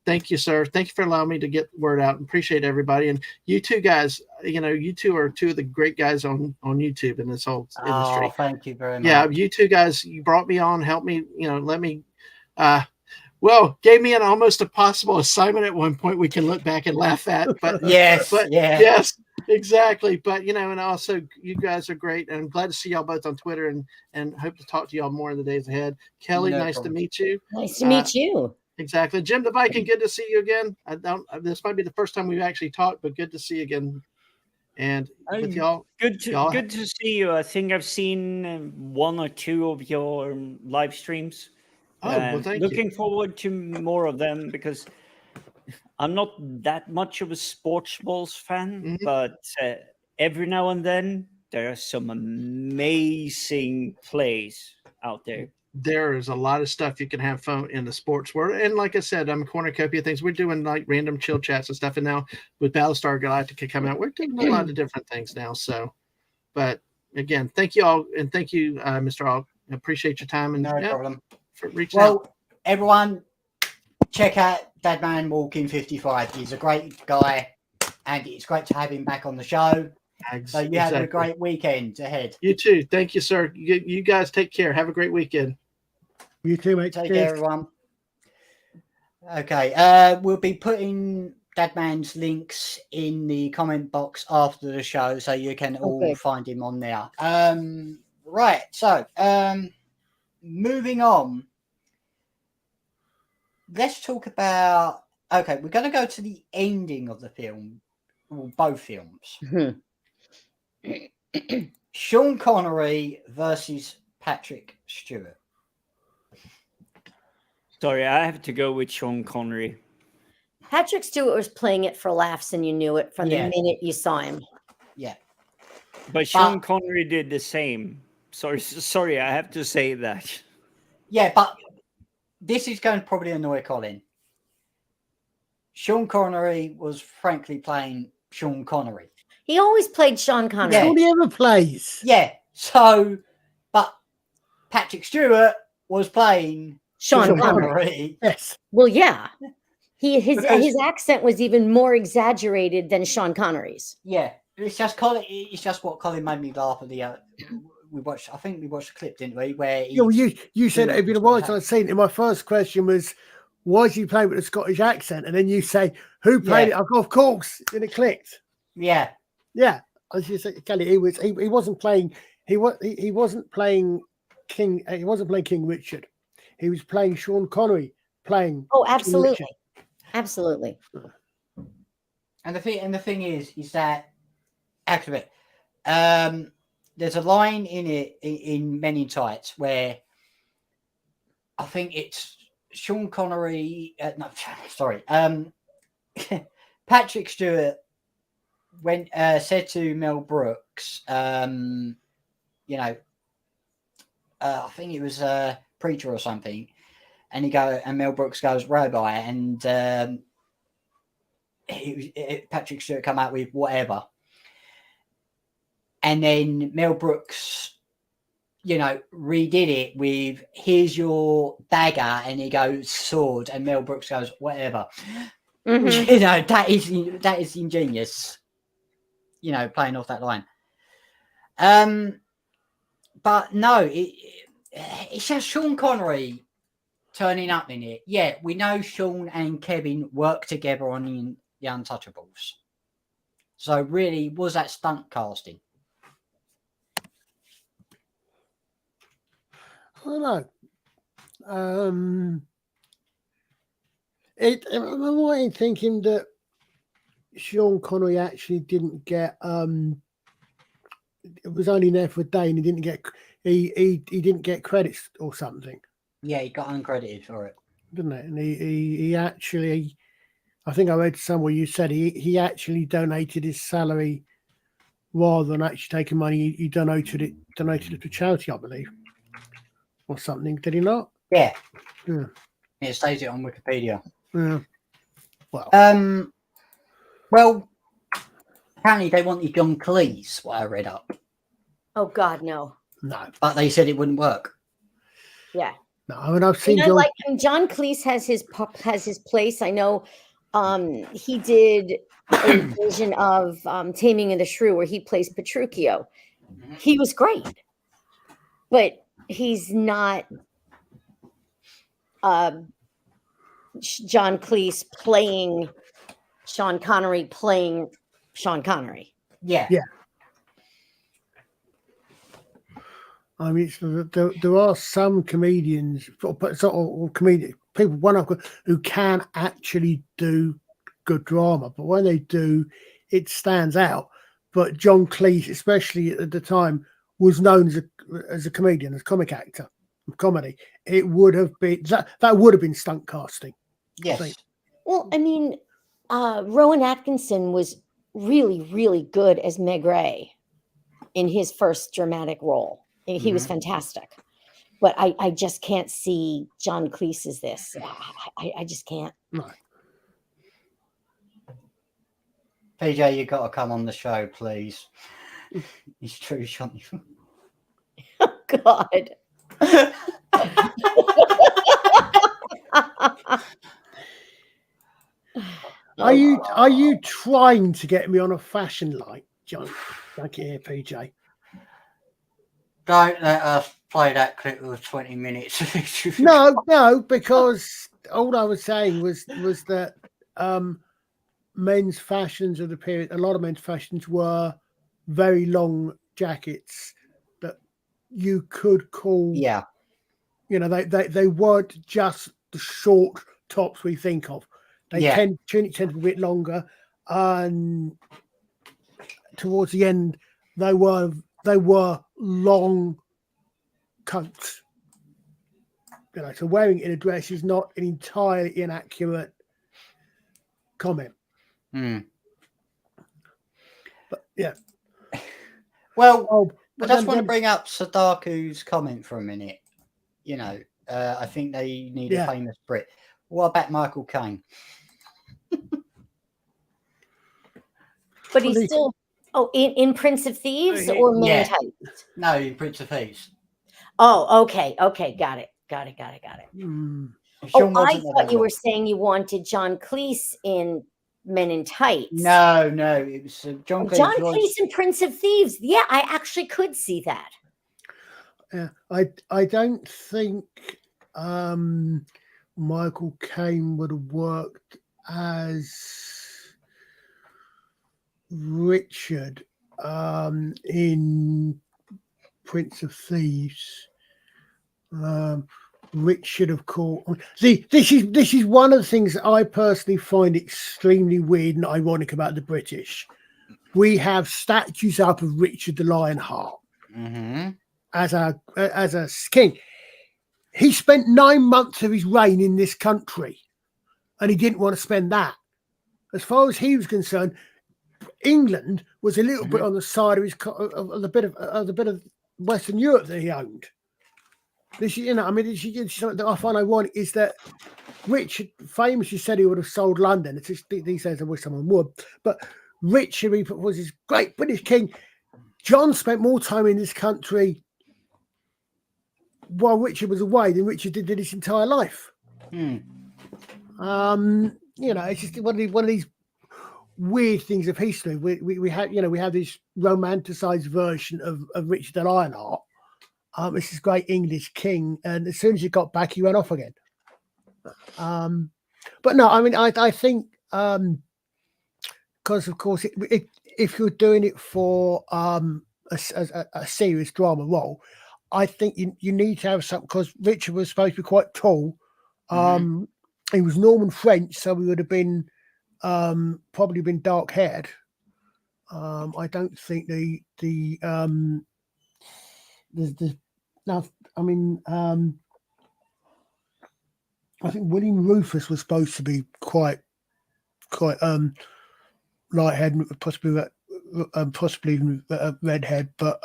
thank you, sir. Thank you for allowing me to get the word out. Appreciate everybody. And you two guys, you two are two of the great guys on YouTube in this whole industry. Oh, thank you very much. Yeah, you two guys, you brought me on, helped me, let me, gave me an almost impossible assignment at one point we can look back and laugh at. But yes, exactly. But, and also you guys are great. And I'm glad to see y'all both on Twitter and hope to talk to y'all more in the days ahead. Kelly, nice to meet you. Nice to meet you. Exactly. Jim the Viking, good to see you again. This might be the first time we've actually talked, but good to see you again. And with y'all. Good to see you. I think I've seen one or two of your live streams. Oh, well, thank you. Looking forward to more of them because I'm not that much of a sports balls fan, but every now and then there are some amazing plays out there. there is a lot of stuff you can have fun in the sports world. And like I said, I'm a cornucopia of things. We're doing like random chill chats and stuff. And now with Battlestar Galactica coming out, we're doing a lot of different things now. So, but again, thank you all. And thank you, Mr. All. I appreciate your time and No problem. for reaching out. Everyone, check out Dadman Walking 55. He's a great guy, and it's great to have him back on the show. So you have a great weekend ahead. You too. Thank you, sir. You guys take care. Have a great weekend. You too, mate. Take care, everyone. Okay. We'll be putting Dadman's links in the comment box after the show, so you can all find him on there. Right. So, moving on. Let's talk about. Okay, we're going to go to the ending of the film, well, both films. Sean Connery versus Patrick Stewart. Sorry, I have to go with Sean Connery. Patrick Stewart was playing it for laughs, and you knew it from the minute you saw him. Yeah. But Sean Connery did the same. Sorry, I have to say that. Yeah, but this is going to probably annoy Colin. Sean Connery was frankly playing Sean Connery. He always played Sean Connery. That's all he ever plays. Yeah. So, but Patrick Stewart was playing Sean Connery. Yes. Well, yeah. His accent was even more exaggerated than Sean Connery's. Yeah. It's just Colin. It's just what Colin made me laugh at the. We watched. I think we watched a clip, didn't we? Where you said it'd been a while since I'd seen it. My first question was, why is he playing with a Scottish accent? And then you say, who played it? I go, of course. Then it clicked. Yeah. Yeah. As you said, Kelly, he wasn't playing. He wasn't playing King. He wasn't playing King Richard. He was playing Sean Connery. Playing. Oh, absolutely, absolutely. And the thing is that actually, there's a line in it in Men in Tights where I think it's Sean Connery. Patrick Stewart said to Mel Brooks, I think it was Preacher or something, and Mel Brooks goes Rabbi, and Patrick Stewart come out with whatever. And then Mel Brooks, redid it with here's your dagger, and he goes sword, and Mel Brooks goes whatever. Mm-hmm. That is ingenious. Playing off that line. But no, it's just Sean Connery turning up in it. Yeah, we know Sean and Kevin work together on the Untouchables. So really, was that stunt casting? I don't know. Am I right in thinking that Sean Connery actually didn't get? It was only there for a day, and he didn't get credits or something. Yeah, he got uncredited for it, didn't it? And he actually, I think I read somewhere you said he actually donated his salary rather than actually taking money. He donated it to charity, I believe. Or something, did he not? Yeah. It states it on Wikipedia. Yeah. Well, apparently they wanted John Cleese, what I read up. Oh God, no. No. But they said it wouldn't work. Yeah. No, I mean I've seen John Cleese has his place. I know he did a version of Taming of the Shrew where he plays Petruchio. Mm-hmm. He was great. But he's not John Cleese playing Sean Connery playing Sean Connery. Yeah. Yeah. I mean, there are some comedians, or comedian people, who can actually do good drama, but when they do, it stands out. But John Cleese, especially at the time, was known as a comedian, as a comic actor, comedy. It would have been that would have been stunt casting. Yes. Well, I mean, Rowan Atkinson was really, really good as Meg Ray in his first dramatic role. He was fantastic. But I just can't see John Cleese as this. I just can't. No. PJ, you got to come on the show, please. It's true, Sean. Oh, God. Are you trying to get me on a fashion light, John? Thank you here, PJ. Don't let us play that clip of 20 minutes. No, because all I was saying was that men's fashions of the period, a lot of men's fashions were very long jackets that you could call, Yeah. you know, they weren't just the short tops we think of. They tend to be a bit longer, and towards the end they were long coats. You know, so wearing it in a dress is not an entirely inaccurate comment. Mm. But yeah. Well, I but just want to bring up Sadaku's comment for a minute. You know, I think they need a famous Brit. What about Michael Caine? But he's still in Prince of Thieves or Men in Tights? No, Prince of Thieves. Oh, okay, got it. Oh, I thought you were saying you wanted John Cleese in Men in Tights. No, it was John Cleese. John Cleese in Prince of Thieves. Yeah, I actually could see that. Yeah, I don't think Michael Caine would have worked as Richard in Prince of Thieves. Richard, of course. See, this is one of the things that I personally find extremely weird and ironic about the British. We have statues up of Richard the Lionheart as a king. He spent 9 months of his reign in this country, and he didn't want to spend that. As far as he was concerned, England was a little bit on the side of the bit of Western Europe that he owned. This, you know, I mean, something that I find ironic is that Richard famously said he would have sold London. It's just, these days I wish someone would, but Richard was his great British king. John spent more time in this country while Richard was away than Richard did his entire life. You know, it's just one of these weird things of history. We have this romanticized version of Richard the Lionheart. It's this great English king, and as soon as he got back, he went off again. But no, I mean, I think because of course, if you're doing it for a serious drama role, I think you need to have something, because Richard was supposed to be quite tall. He was Norman French, so he would have been probably been dark haired. I don't think I think William Rufus was supposed to be quite light-haired, possibly even redhead, but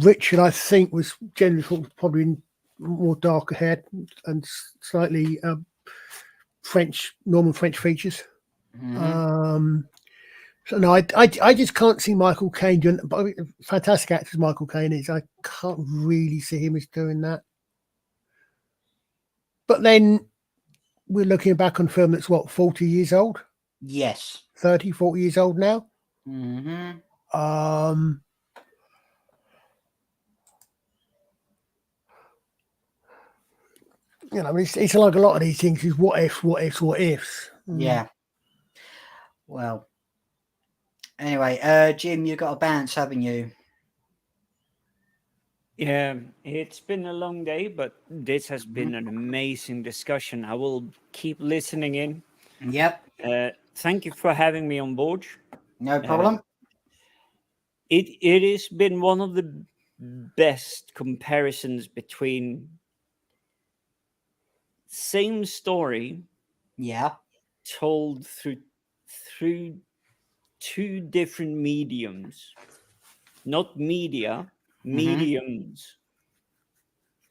Richard, I think, was generally thought probably more darker haired and slightly Norman French features. So no, I just can't see Michael Caine doing. But fantastic actor as Michael Caine is, I can't really see him as doing that. But then we're looking back on a film that's 40 years old. Yes, 30, 40 years old now. Mm-hmm. You know, it's like a lot of these things is what ifs. Yeah. Well, anyway, Jim, you got a bounce, haven't you? Yeah, it's been a long day, but this has been an amazing discussion. I will keep listening in. Yep. Thank you for having me on board. No problem. It has been one of the best comparisons between same story, told through two different mediums, not media, mediums.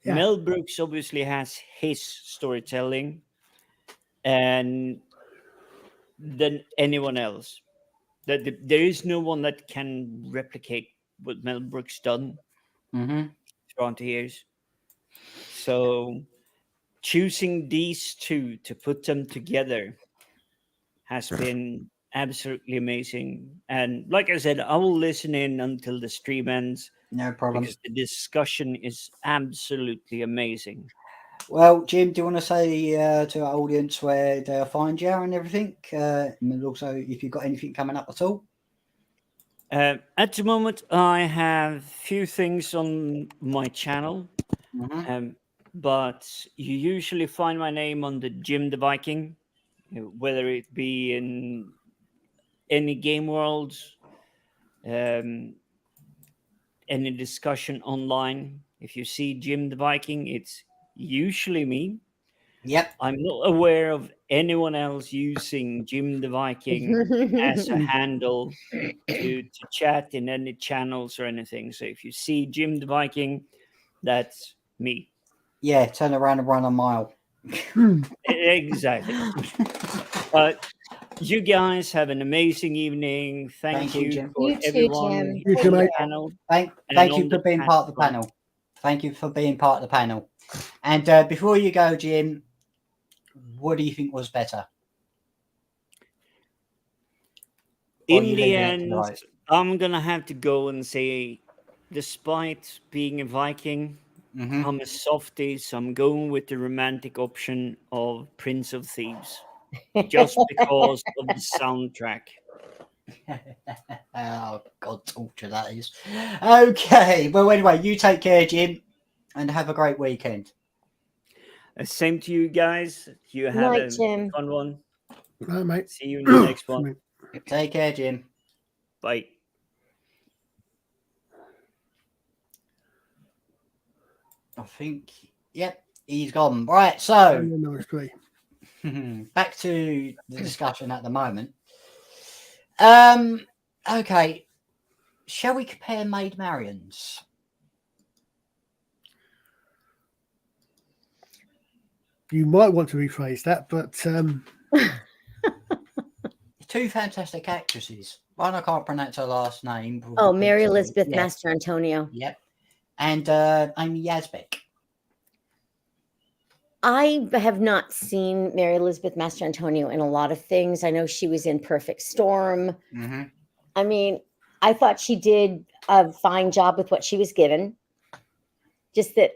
Yeah. Mel Brooks obviously has his storytelling, and than anyone else. There is no one that can replicate what Mel Brooks done Mm-hmm. throughout the years. So choosing these two to put them together has been absolutely amazing. And like I said, I will listen in until the stream ends No problem. because the discussion is absolutely amazing. Well, Jim, do you want to say to our audience where they'll find you and everything? And also, if you've got anything coming up at all? At the moment, I have few things on my channel, Mm-hmm. but you usually find my name on the Jim the Viking, whether it be in any game world, um, any discussion online. If you see Jim the Viking, it's usually me. Yep. I'm not aware of anyone else using Jim the Viking as a handle to chat in any channels or anything. So if you see Jim the Viking, that's me. Yeah, turn around and run a mile. Exactly. But you guys have an amazing evening. Thank you, you Jim. for You too, everyone Jim. here You on too, the mate. panel. Thank And you on for the being chat part of the box. panel. Thank you for being part of the panel. And before you go, Jim, what do you think was better? Or In you the leaving it to end, the right? I'm gonna have to go and say, despite being a Viking, Mm-hmm. I'm a softie, so I'm going with the romantic option of Prince of Thieves, just because of the soundtrack. Oh, God, torture that is. Okay. Well, anyway, you take care, Jim, and have a great weekend. Same to you guys. You have Night, a Jim. fun one. Right, mate. See you in the next one. Take care, Jim. Bye. I think, yep, he's gone. Right, so No, it's three. back to the discussion at the moment. Okay, shall we compare Maid Marians? You might want to rephrase that, but Two fantastic actresses. One, I can't pronounce her last name. Oh, Mary Elizabeth Yeah. Master Antonio. Yep. And Amy Yazbek. I have not seen Mary Elizabeth Master Antonio in a lot of things. I know she was in Perfect Storm. Mm-hmm. I mean, I thought she did a fine job with what she was given. Just that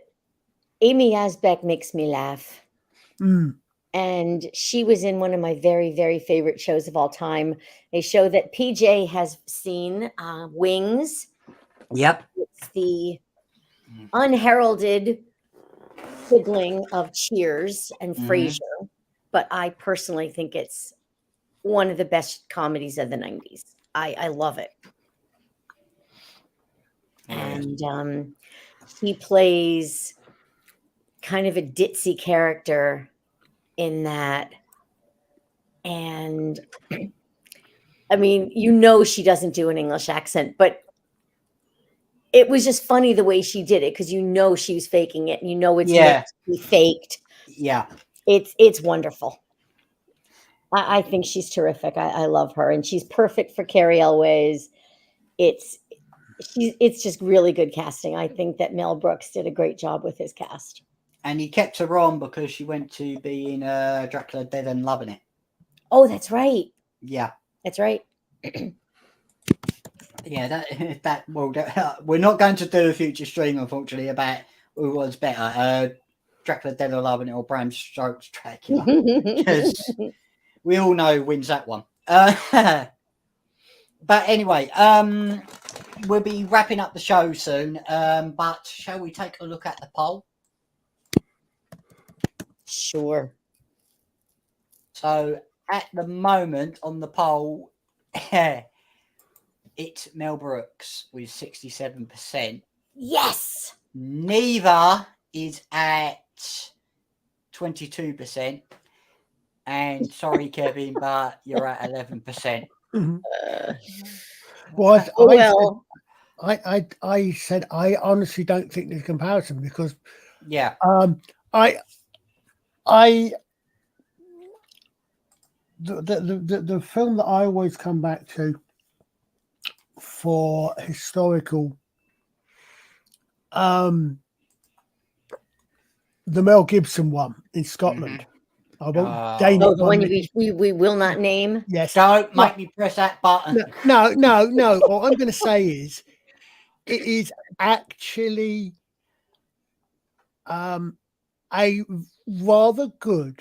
Amy Yazbek makes me laugh. And she was in one of my very, very favorite shows of all time. A show that PJ has seen, Wings. Yep. It's the unheralded sibling of Cheers and Frasier. But I personally think it's one of the best comedies of the 90s. I love it. And he plays kind of a ditzy character in that. And I mean, she doesn't do an English accent, but it was just funny the way she did it because she was faking it and it's meant to be faked. Yeah. It's wonderful. I think she's terrific. I love her, and she's perfect for Carrie Elways. It's just really good casting. I think that Mel Brooks did a great job with his cast. And he kept her on because she went to be in Dracula Dead and Loving It. Oh, that's right. Yeah. That's right. Yeah, we're not going to do a future stream, unfortunately, about who was better, Dracula Dead or Loving It or Bram Stoker's Dracula, because we all know who wins that one. But anyway, we'll be wrapping up the show soon. But shall we take a look at the poll? Sure. So at the moment on the poll, it's Mel Brooks with 67%. Yes. Neither is at 22%. And sorry, Kevin, but you're at 11%. I said I honestly don't think there's a comparison because Yeah. The film that I always come back to for historical, the Mel Gibson one in Scotland. I won't gain Oh, it. the one we will not name. Yes. Don't make me press that button. No. What I'm going to say is, it is actually a rather good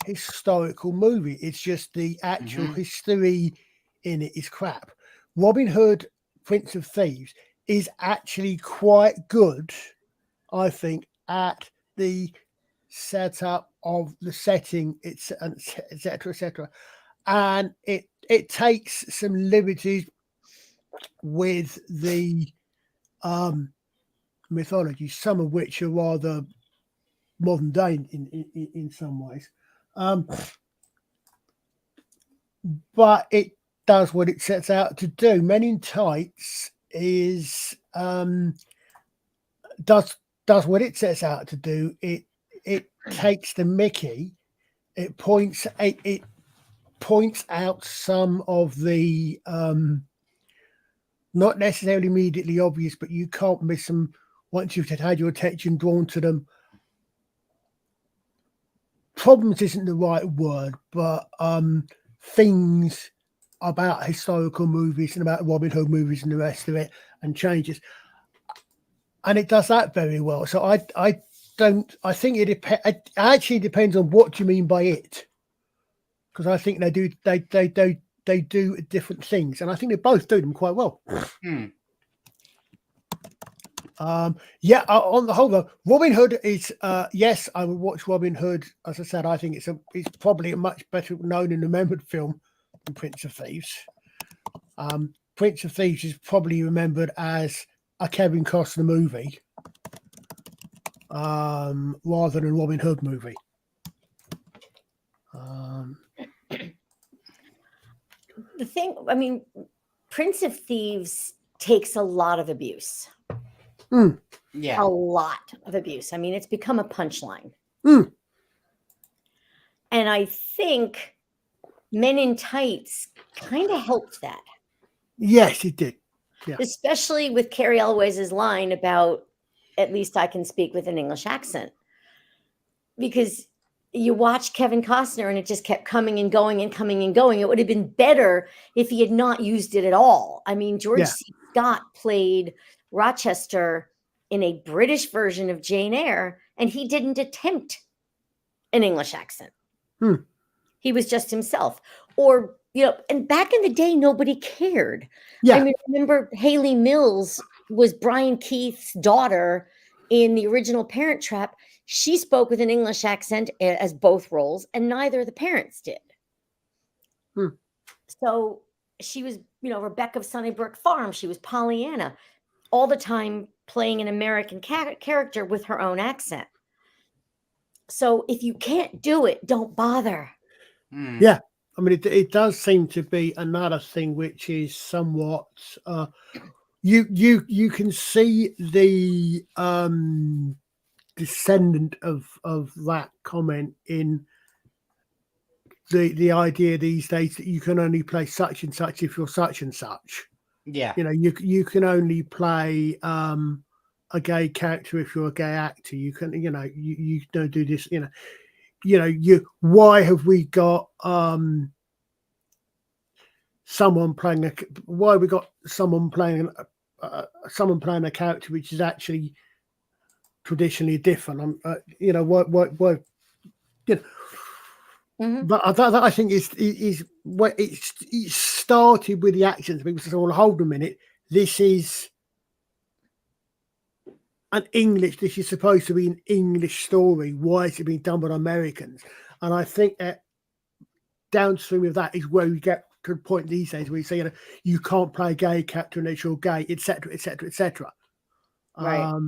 historical movie. It's just the actual history in it is crap. Robin Hood, Prince of Thieves, is actually quite good, I think, at the setup of the setting, it's etc. And it takes some liberties with the mythology, some of which are rather modern day in some ways. But it does what it sets out to do. Men in Tights is does what it sets out to do. It takes the mickey. It points out some of the not necessarily immediately obvious, but you can't miss them once you've had your attention drawn to them. Problems isn't the right word, but things about historical movies and about Robin Hood movies and the rest of it, and changes, and it does that very well. So I think it actually depends on what you mean by it, because I think they do different things, and I think they both do them quite well. On the whole, though, Robin Hood is yes, I would watch Robin Hood. As I said, I think it's probably a much better known and remembered film than Prince of Thieves. Prince of Thieves is probably remembered as a Kevin Costner movie rather than a Robin Hood movie. The thing, I mean, Prince of Thieves takes a lot of abuse. Yeah. A lot of abuse. I mean, it's become a punchline. Mm. And I think Men in Tights kind of helped that. Yes, it did. Yeah. Especially with Carrie Elwes' line about, at least I can speak with an English accent. Because you watch Kevin Costner and it just kept coming and going and coming and going. It would have been better if he had not used it at all. I mean, George C. Scott played Rochester in a British version of Jane Eyre, and he didn't attempt an English accent. He was just himself. Or, you know, and back in the day, nobody cared. Yeah. I mean, remember Haley Mills was Brian Keith's daughter in the original Parent Trap. She spoke with an English accent as both roles, and neither of the parents did. So she was, you know, Rebecca of Sunnybrook Farm. She was Pollyanna, all the time playing an American character with her own accent. So if you can't do it, don't bother. Yeah. I mean, it does seem to be another thing which is somewhat you can see the descendant of that comment in the idea these days that you can only play such and such if you're such and such. Yeah. You know, you can only play a gay character if you're a gay actor. You can, you know, you don't do this, why have we got someone playing a character which is actually traditionally different? But that I think is where it started with the accents. People say, well, hold a minute, this is this is supposed to be an English story. Why is it being done by Americans? And I think that downstream of that is where we get to the point these days where you say, you can't play a gay character unless you're gay, etc., etc., etc. Right.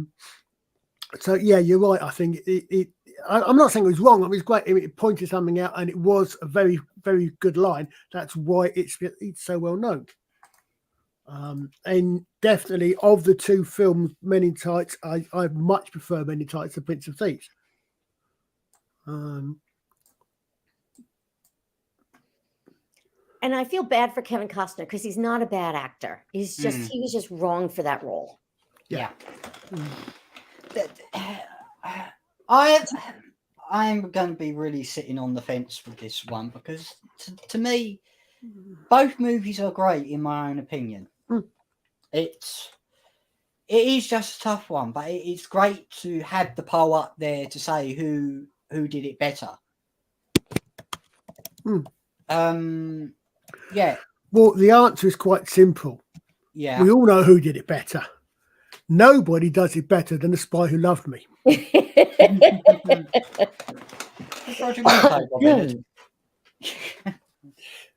So yeah, you're right. I think I'm not saying it was wrong. It was great. It pointed something out, and it was a very, very good line. That's why it's so well known. And definitely of the two films, Men in Tights, I much prefer Men in Tights to Prince of Thieves. And I feel bad for Kevin Costner because he's not a bad actor. He was just wrong for that role. Yeah. I'm going to be really sitting on the fence with this one because to me, both movies are great in my own opinion. It is just a tough one, but it's great to have the poll up there to say who did it better. Yeah. Well, the answer is quite simple. Yeah. We all know who did it better. Nobody does it better than The Spy Who Loved Me.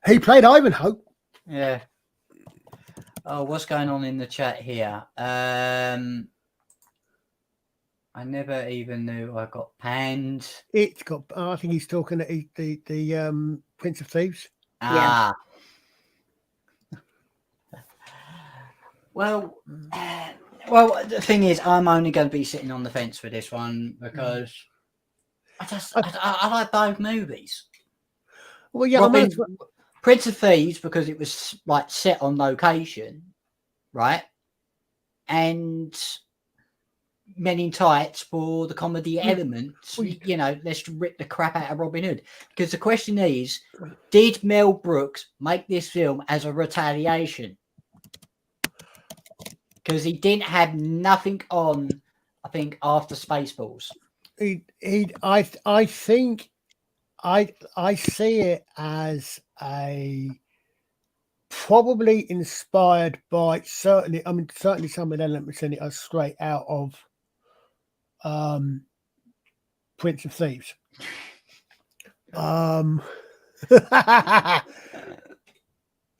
He played Ivanhoe. Yeah. Oh, what's going on in the chat here? I never even knew I got panned. It's got. I think he's talking at the Prince of Thieves. Ah. Well, the thing is, I'm only going to be sitting on the fence for this one because I like both movies. Well, yeah, Prince of Thieves because it was like set on location, right? And Men in Tights for the comedy elements. You know, let's rip the crap out of Robin Hood. Because the question is, did Mel Brooks make this film as a retaliation? Because he didn't have nothing on, I think, after Spaceballs. I think I see it as a probably inspired by certainly some of the elements in it are straight out of Prince of Thieves.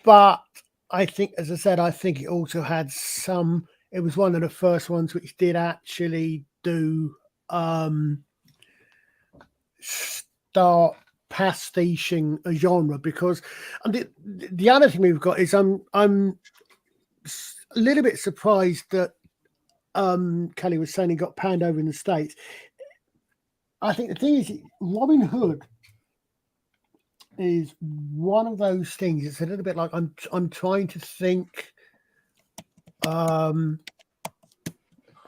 But I think, as I said, I think it also had some. It was one of the first ones which did actually do start pastiching a genre, because the other thing we've got is I'm a little bit surprised that Kelly was saying he got panned over in the States. I think the thing is, Robin Hood is one of those things. It's a little bit like I'm trying to think.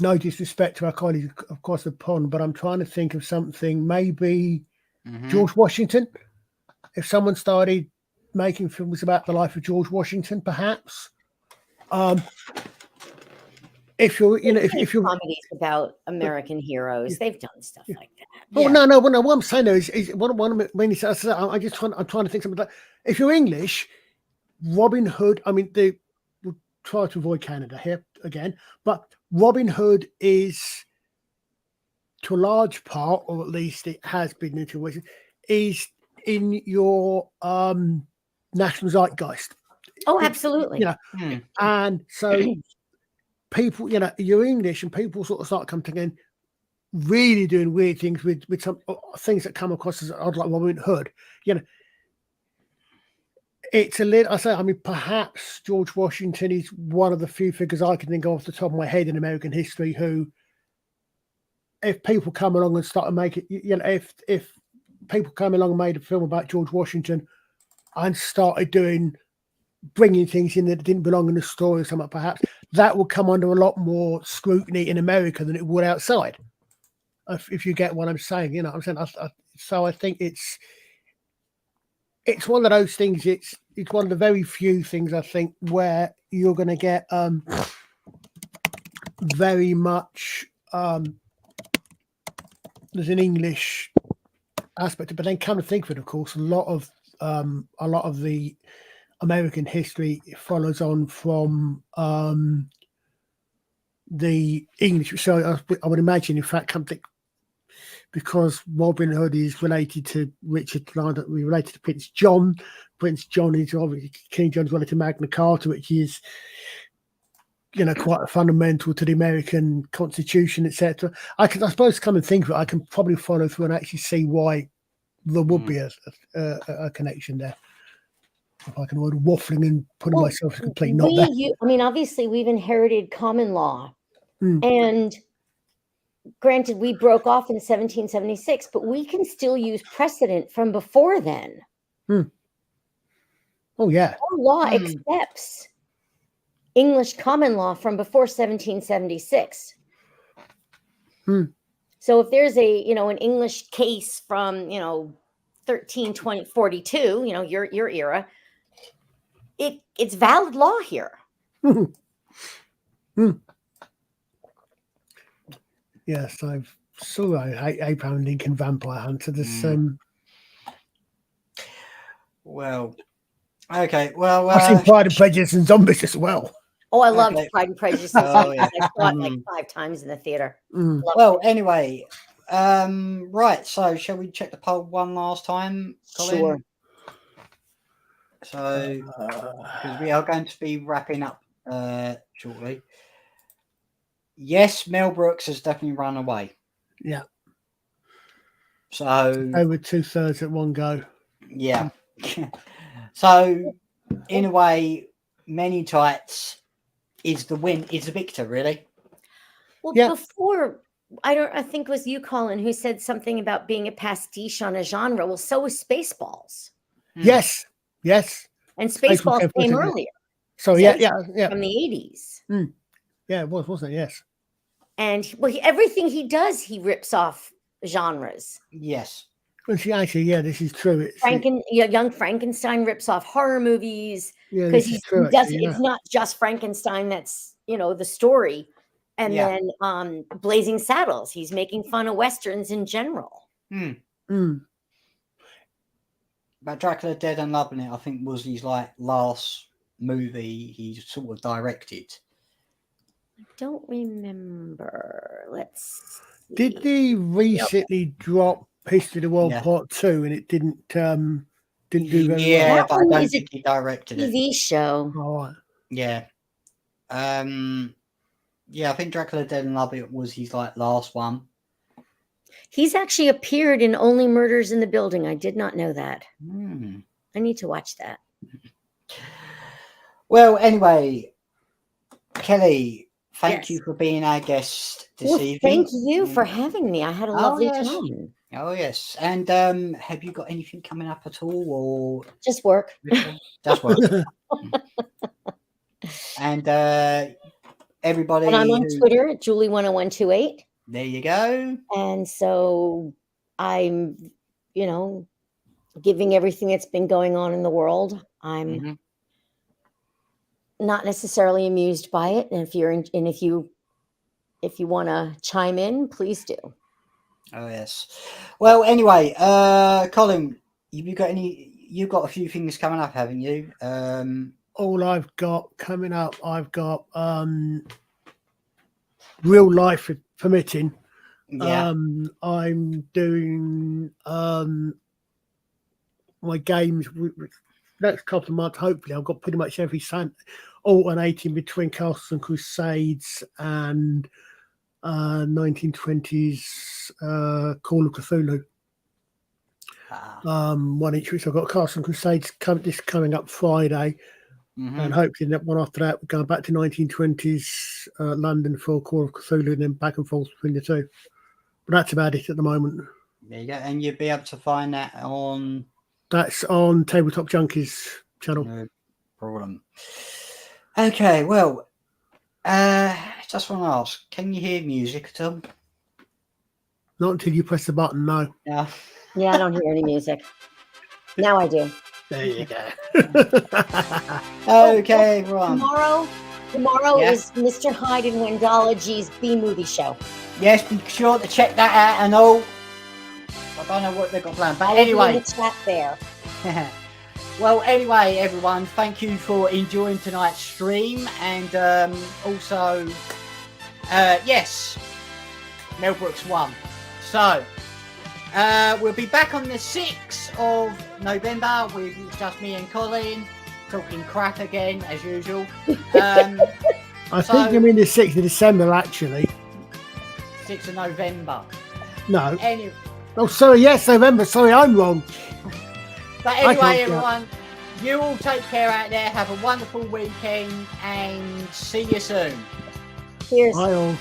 No disrespect to our colleagues across the pond, but I'm trying to think of something. Maybe George Washington. If someone started making films about the life of George Washington, perhaps. If you're comedies about American heroes, they've done stuff like that. Oh no! What I'm saying is when he says, I'm trying to think something like, if you're English, Robin Hood. I mean, we'll try to avoid Canada here again, but Robin Hood is, to a large part, or at least it has been into a is in your national zeitgeist. Oh, absolutely. And so people, you're English, and people sort of start coming together, really doing weird things with some things that come across as odd, like Robin Hood. It's a little. I mean, perhaps George Washington is one of the few figures I can think of off the top of my head in American history who, if people come along and start to make it, if people come along and made a film about George Washington and started bringing things in that didn't belong in the story or something, perhaps that will come under a lot more scrutiny in America than it would outside. If you get what I'm saying, I'm saying. So I think it's one of those things. It's one of the very few things I think where you're going to get very much. There's an English aspect, but then come to think of it, of course, a lot of the American history follows on from the English. So I would imagine, in fact, because Robin Hood is related to Richard, related to Prince John. Prince John is obviously King John's related to Magna Carta, which is quite fundamental to the American Constitution, etc. I suppose, come and think of it, I can probably follow through and actually see why there would be a connection there. if I can avoid waffling and putting myself in a complete knot there. I mean, obviously, we've inherited common law, and granted, we broke off in 1776, but we can still use precedent from before then. Oh yeah, Our law accepts English common law from before 1776. So if there's an English case from 1342, your era, it's valid law here. Yes, I've saw Abraham Lincoln Vampire Hunter. This Well, okay. Well, I've seen Pride and Prejudice and Zombies as well. Oh, I loved Pride and Prejudice. I yeah. saw it like 5 times in the theater. Well, anyway, right. So, shall we check the poll one last time, Colin? Sure. So, because we are going to be wrapping up shortly. Yes, Mel Brooks has definitely run away. Yeah. So over 2/3 at one go. Yeah. So, in a way, Many Tights is the victor, really. Well, before I think it was you, Colin, who said something about being a pastiche on a genre. Well, so was Spaceballs. Yes. And Spaceballs came earlier. So yeah. From the 80s. Yeah, it was, wasn't it? Yes. And everything he does, he rips off genres. Yes. Well, actually, this is true. Young Frankenstein rips off horror movies because it's not just Frankenstein that's the story, and then Blazing Saddles. He's making fun of westerns in general. But Dracula Dead and Loving It, I think, was his last movie he sort of directed. I don't remember. Let's see. Did he recently drop History of the World Part 2 and it didn't do very well? Yeah, but I don't think he directed it. TV show. Oh, right. Yeah. I think Dracula Dead and Loving It was his last one. He's actually appeared in Only Murders in the Building. I did not know that. I need to watch that. Well, anyway, Kelly, thank you for being our guest this evening. Thank you for having me. I had a lovely time. Oh, yes. And have you got anything coming up at all? Or just work. Just work. And everybody. And I'm on Twitter at Julie10128. There you go. And so I'm, giving everything that's been going on in the world. I'm not necessarily amused by it. And if you want to chime in, please do. Oh, yes. Well, anyway, Colin, you've got a few things coming up, haven't you? All I've got coming up, I've got real life permitting. Yeah. I'm doing my games next couple of months. Hopefully, I've got pretty much every alternating between Castles and Crusades and 1920s Call of Cthulhu. One each week. So I've got Castles and Crusades coming up Friday. And hopefully that one after that, we're going back to 1920s London for Call of Cthulhu and then back and forth between the two. But that's about it at the moment. There you go. And you'll be able to find that on... That's on Tabletop Junkies channel. No problem. Okay, well, just want to ask, can you hear music at all? Not until you press the button, no. Yeah. Yeah, I don't hear any music. Now I do. There you go. Okay, everyone. Tomorrow is Mr. Hyde and Wendology's B-movie show. Yes, be sure to check that out and all. I don't know what they've got planned, but anyway. In the chat there. Well, anyway, everyone, thank you for enjoying tonight's stream, and also, yes, Mel Brooks won. So, we'll be back on the 6th of November with just me and Colin talking crap again, as usual. I think I'm in the 6th of December, actually. 6th of November. No. Anyway. Oh, sorry, yes, November. Sorry, I'm wrong. But anyway, everyone, You all take care out there. Have a wonderful weekend and see you soon. Cheers. Bye all.